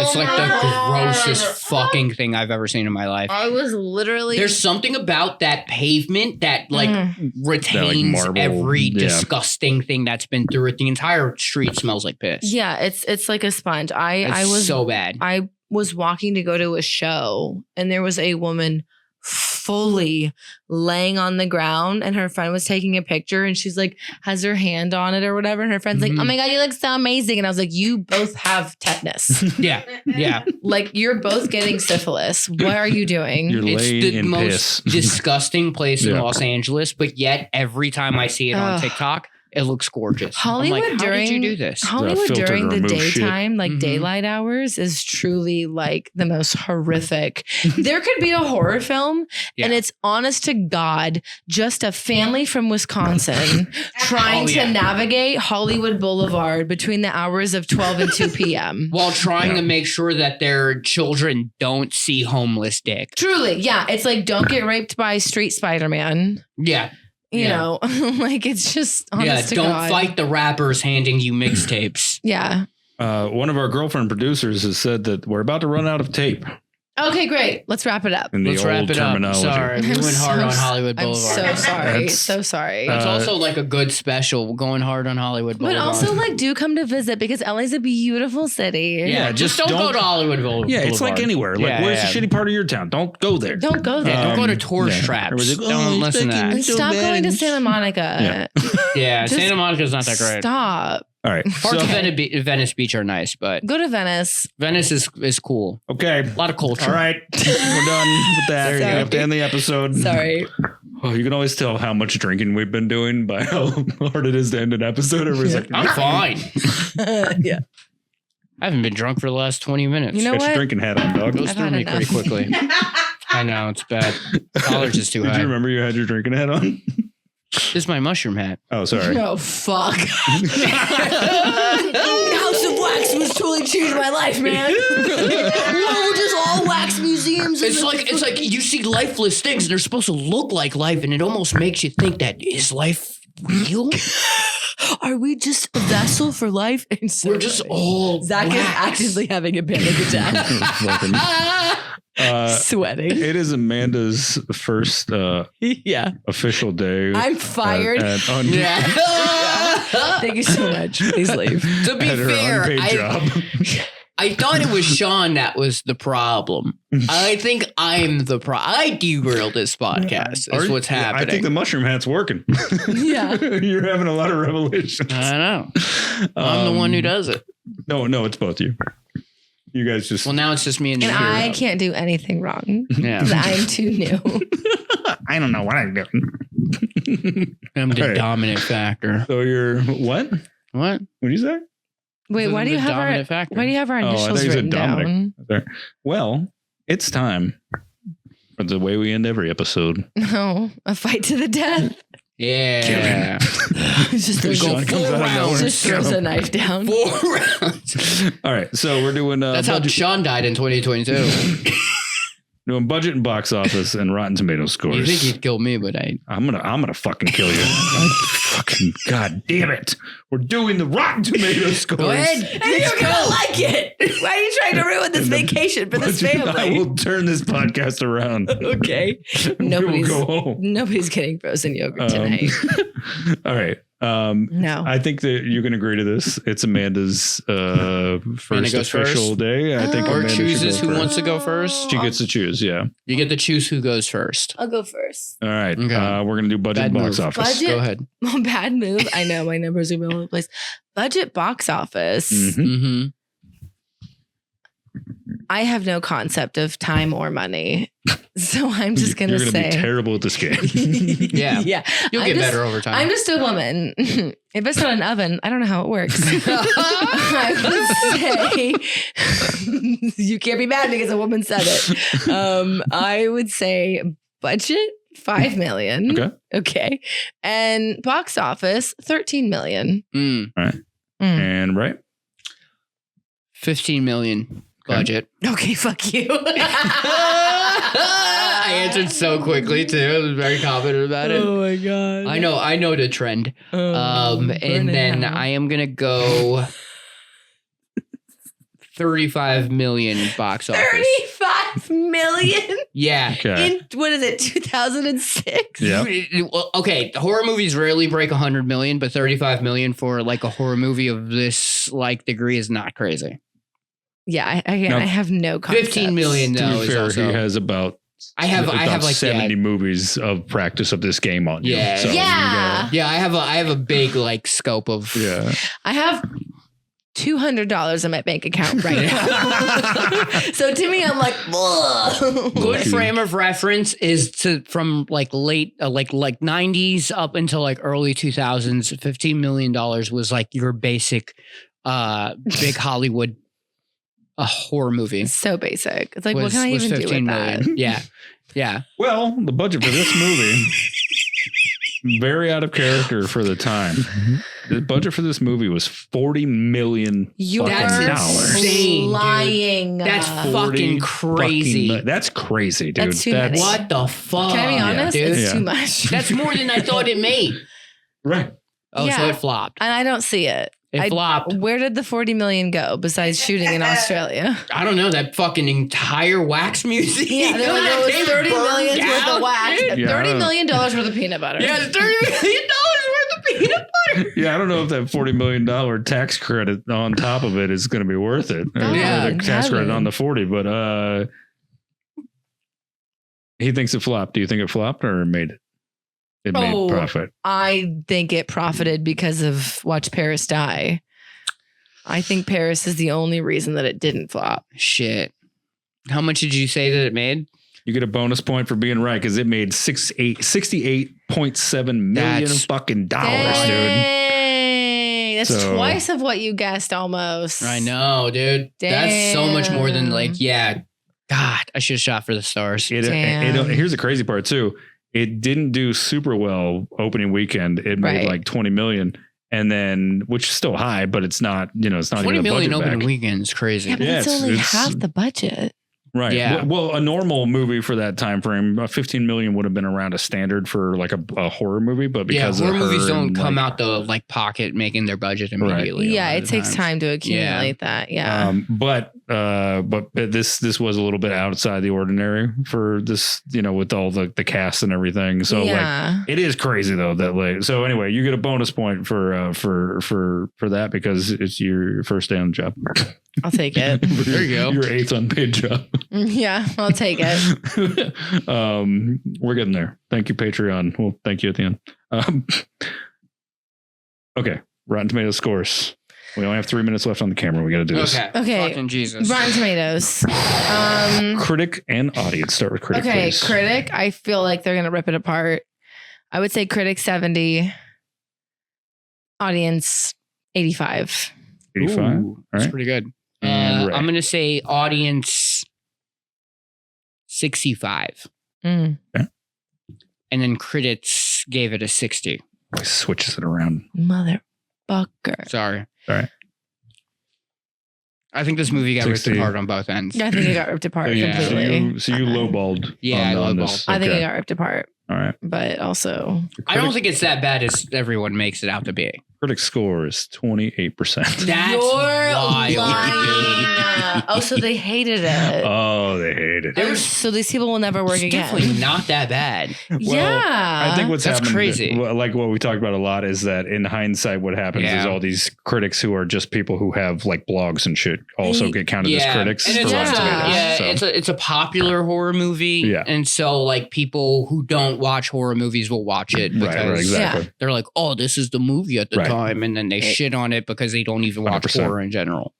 It's like the grossest fucking thing I've ever seen in my life. I was literally. There's something about that pavement that like Mm-hmm. retains marble, every yeah. disgusting thing that's been through it. The entire street smells like piss. Yeah, it's like a sponge. I It's was so bad. I was walking to go to a show and there was a woman fully laying on the ground and her friend was taking a picture and she's like has her hand on it or whatever and her friend's like, Mhm. oh my god, you look so amazing, and I was like, you both have tetanus. Yeah, yeah. Like you're both getting syphilis. What are you doing? You're It's laying the in most piss. disgusting place in Yeah. Los Angeles, but yet every time I see it on Ugh. TikTok, it looks gorgeous. Hollywood I'm like, how during did you do this? Hollywood filter during to the remove shit. daytime, like Mhm. daylight hours, is truly like the most horrific. There could be a horror film, and Yeah. it's honest to God, just a family from Wisconsin trying Oh, yeah. to navigate Hollywood Boulevard between the hours of 12 and 2 p.m. While trying Yeah. to make sure that their children don't see homeless dick. Truly, yeah, it's like don't get raped by Street Spider-Man. Yeah. You Yeah. know, like it's just honest Yeah, to don't God. fight the rappers handing you mixtapes. Yeah. One of our girlfriend producers has said that we're about to run out of tape Okay, great. Let's wrap it up. in the Let's old wrap it up. terminology. Sorry, we went hard on Hollywood I'm Boulevard. so sorry. That's- So sorry. It's Uh, also like a good special, going hard on Hollywood But Boulevard. also, like, do come to visit because LA's a beautiful city. yeah, just don't go to Hollywood Boulevard. Yeah, it's like anywhere. Like, Yeah, where's yeah. the shitty part of your town? Don't go there. Don't go there. Yeah, don't go to Um, tourist yeah. traps. Everybody's like, Don't "Oh, listen to thank you." that. and so stop bad going to and- Santa Monica. Yeah, Just Santa Monica's not that great. Stop. All right. Parts So, of Venice Beach are nice, but Go to Venice. Venice is cool. okay. A lot of culture. All right. We're done with that. There you We go. have to end the episode. Sorry. Oh, you can always tell how much drinking we've been doing by how hard it is to end an episode. Everybody's like, I'm fine. Yeah. I haven't been drunk for the last 20 minutes. You know Get your what? drinking hat on, dog. Goes I've through had me enough. pretty quickly. I know, it's bad. College is too Did high. you remember you had your drinking hat on? This is my mushroom hat. Oh, sorry. Oh, fuck. House of Wax was totally changed my life, man. Whoa, just all wax museums. It's like you see lifeless things and they're supposed to look like life, and it almost makes you think that is life real? Are we just a vessel for life? And so We're just all Zach is wax. actively having a panic attack. Fucking- Sweating. it is Amanda's first Yeah. official day. I'm fired. At Yeah. Thank you so much. Please leave. To be at her fair, unpaid job. I thought it was Sean that was the problem. I think I'm the problem. I derailed this podcast. Is what's happening. I think the mushroom hat's working. Yeah. You're having a lot of revelations. I know. I'm the one who does it. No, it's both you. You guys just. Well, now it's just me and you. And I can't do anything wrong. Yeah. 'Cause I'm too new. I don't know what I'm doing. I'm the All right. dominant factor. So you're what? What? What did you say? Wait, I'm why do the you have our dominant factor. why do you have our Oh, I initials thought you said written Dominic. down? There. Well, it's time for the way we end every episode. No, a fight to the death. Yeah. It's just Sean go comes out of nowhere. just throws a knife down. 4 rounds. All right, so we're doing That's how budget, Sean died in 2022. doing budget and box office and Rotten Tomatoes scores. You think he'd kill me, but I'm gonna fucking kill you. Fucking god damn it! We're doing the Rotten Tomatoes scores. Go ahead. And you're gonna like it. Why are you trying to ruin this And the vacation for this Budget- I family? will turn this podcast around. Okay. We Nobody's will go home. nobody's getting frozen yogurt tonight. All right. No. I think that you can agree to this. It's Amanda's first goes official first? day. I think Or Amanda should chooses go who first. wants to go first. She gets to choose. Yeah. You get to choose who goes first. I'll go first. All right. Okay. We're gonna do budget Bad and box move. office. Budget? Go ahead. Bad move. I know my numbers are all over the place. Budget box office. Mhm. Mm-hmm. I have no concept of time or money. So I'm just going You're to gonna say. be terrible at this game. Yeah. Yeah. You'll I'm get just- better over time. I'm just a woman. If it's not an oven, I don't know how it works. I would say you can't be mad because a woman said it. I would say budget 5 million. Okay. Okay. And box office 13 million. Mm. And right. 15 million budget. Okay, fuck you. I answered so quickly too. I was very confident about it. Oh my god. I know the trend. And then I am gonna go 35 million box office. 35 million Yeah. Okay. in what is it, 2006? Yeah. Well, okay, horror movies rarely break 100 million, but 35 million for like a horror movie of this like degree is not crazy. Yeah, I No. have no concept. 15 million To though be is fair, also. he has about I have like 70 movies of practice of this game on you. Yeah. So you Yeah. Yeah, I have a big like scope of Yeah. I have $200 in my bank account right now. So to me, I'm like, ugh. good frame of reference is from like late like 90s up until like early 2000s. $15 million was like your basic big Hollywood horror movie. So basic. It's like, what Was- can I was even do with 15 that? million. Yeah. Yeah. Well, the budget for this movie, very out of character for the time. The budget for this movie was $40 million. You're fucking dollars. insane, dude. lying. That's fucking 40 crazy. That's crazy, dude. That's too many. What the fuck? Can I be honest? dude? It's Yeah. too much. That's more than I thought it made. Right. Oh, so Yeah. it flopped. And I don't see it. It flopped. Where did the 40 million go besides shooting in Australia? I don't know, that fucking entire wax museum. Yeah, there was They 30 burned million worth down, of wax. dude. Yeah, I $30 don't- million worth of peanut butter. Yeah, $30 million worth of peanut butter. Yeah, I don't know if that $40 million tax credit on top of it is going to be worth it. Or Yeah. the tax credit Heaven. on the 40, but he thinks it flopped. Do you think it flopped or made it? It made Oh. profit. I think it profited because of Watch Paris Die. I think Paris is the only reason that it didn't flop. Shit. How much did you say that it made? You get a bonus point for being right because it made $68.7 million That's- fucking dollars, dude. Dang. That's So- twice of what you guessed almost. I know, dude. That's so much more than like, Damn. yeah. God, I should have shot for the stars. Damn. Here's the crazy part too. It didn't do super well opening weekend. It made Right. like 20 million. And then, which is still high, but it's not, it's not 20 even a million budget opening back. weekend is crazy. Yeah, but Yeah, it's it's- only it's- half the budget. Right. Yeah. Well, a normal movie for that time frame, 15 million would have been around a standard for like a horror movie, but Yeah, because horror of her movies don't and, come like, out the like pocket making their budget Right. immediately. a Yeah, lot it of takes times. time to accumulate that. Yeah. But this was a little bit outside the ordinary for this, with all the cast and everything. So yeah. it is crazy though that like. So anyway, you get a bonus point for that because it's your first day on the job. I'll take it. There you go. Your 8th unpaid job. Yeah, I'll take it. We're getting there. Thank you, Patreon. Well, thank you at the end. Okay, Rotten Tomatoes scores. We only have 3 minutes left on the camera. We got to do this. Okay. Fucking Jesus. Rotten Tomatoes. Critic and audience. Start with critic. Okay, please. critic. I feel like they're gonna rip it apart. I would say critic 70, audience 85. 85. Ooh, All that's right. pretty good. And Ray. I'm gonna say audience 65, Mm. and then critics gave it a 60. He switches it around. Motherfucker. Sorry. Sorry. I think this movie got ripped 60. apart on both ends. I think it got ripped apart Yeah. completely. So you lowballed. Yeah, I on lowballed. this. I think it Okay. got ripped apart, All right. but also I don't think it's that bad as everyone makes it out to be. Critic score is 28%. That's you're wild. lying. Oh, so they hated it. Oh, they hate it. And so these people will never work It's again. definitely not that bad. Yeah. I think what's That's happened, crazy. like what we talked about a lot, is that in hindsight, what happens is Yeah. all these critics who are just people who have like blogs and shit also get counted as critics. And it's for also- Rotten Tomatoes. yeah, So- it's a popular horror movie. Yeah. And so like people who don't watch horror movies will watch it because right, exactly. they're like, oh, this is the movie at the Right. time. And then they shit on it because they don't even watch 100%. horror in general.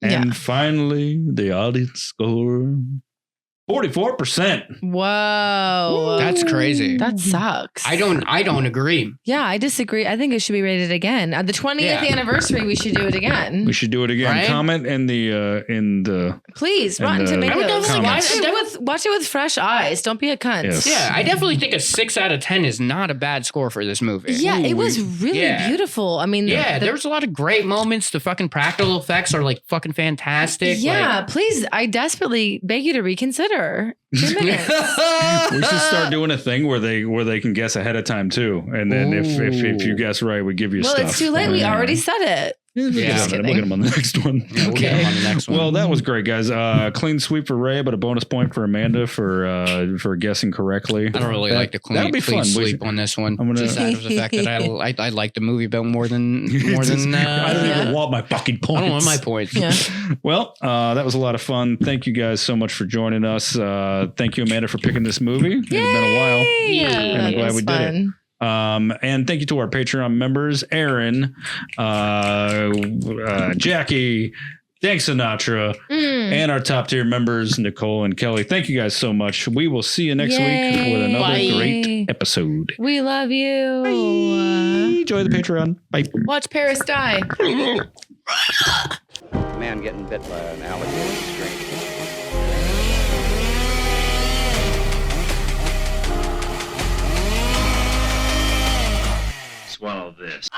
And Yeah. finally, the audience score 44%. Whoa. That's crazy. That sucks. I don't agree. Yeah, I disagree. I think it should be rated again. At the 20th Yeah. anniversary, we should do it again. We should do it again. Right? Comment in the Please, And, Rotten I would Tomatoes. definitely- Watch it with fresh eyes. Don't be a cunt. Yes. Yeah, I definitely think a 6 out of 10 is not a bad score for this movie. Yeah, it was really Yeah. beautiful. I mean, Yeah, there was a lot of great moments. The fucking practical effects are like fucking fantastic. yeah, Like, please, I desperately beg you to reconsider shorter. 2 minutes. We should start doing a thing where they can guess ahead of time too, and then if you guess right, we give you Well, stuff. it's too late. We already said it. We'll get them on the next one. Yeah, we'll get him on the next one. Well, that was great, guys. Clean sweep for Ray, but a bonus point for Amanda for guessing correctly. I don't really like the that'll be clean fun. sleep on this one. I'm gonna- Just out of the fact that I like the movie about more than I don't even want my fucking points. I don't want my points. Yeah. Well, that was a lot of fun. Thank you guys so much for joining us. Thank you, Amanda, for picking this movie. It had been a while. Yeah, And I'm glad we did it. And thank you to our Patreon members, Aaron, Jackie, Dank Sinatra, and our top tier members, Nicole and Kelly. Thank you guys so much. We will see you next week with another Bye. great episode. We love you. Enjoy the Patreon. Bye. Watch Paris die. Man getting bit by an alligator is strange. Swallow this.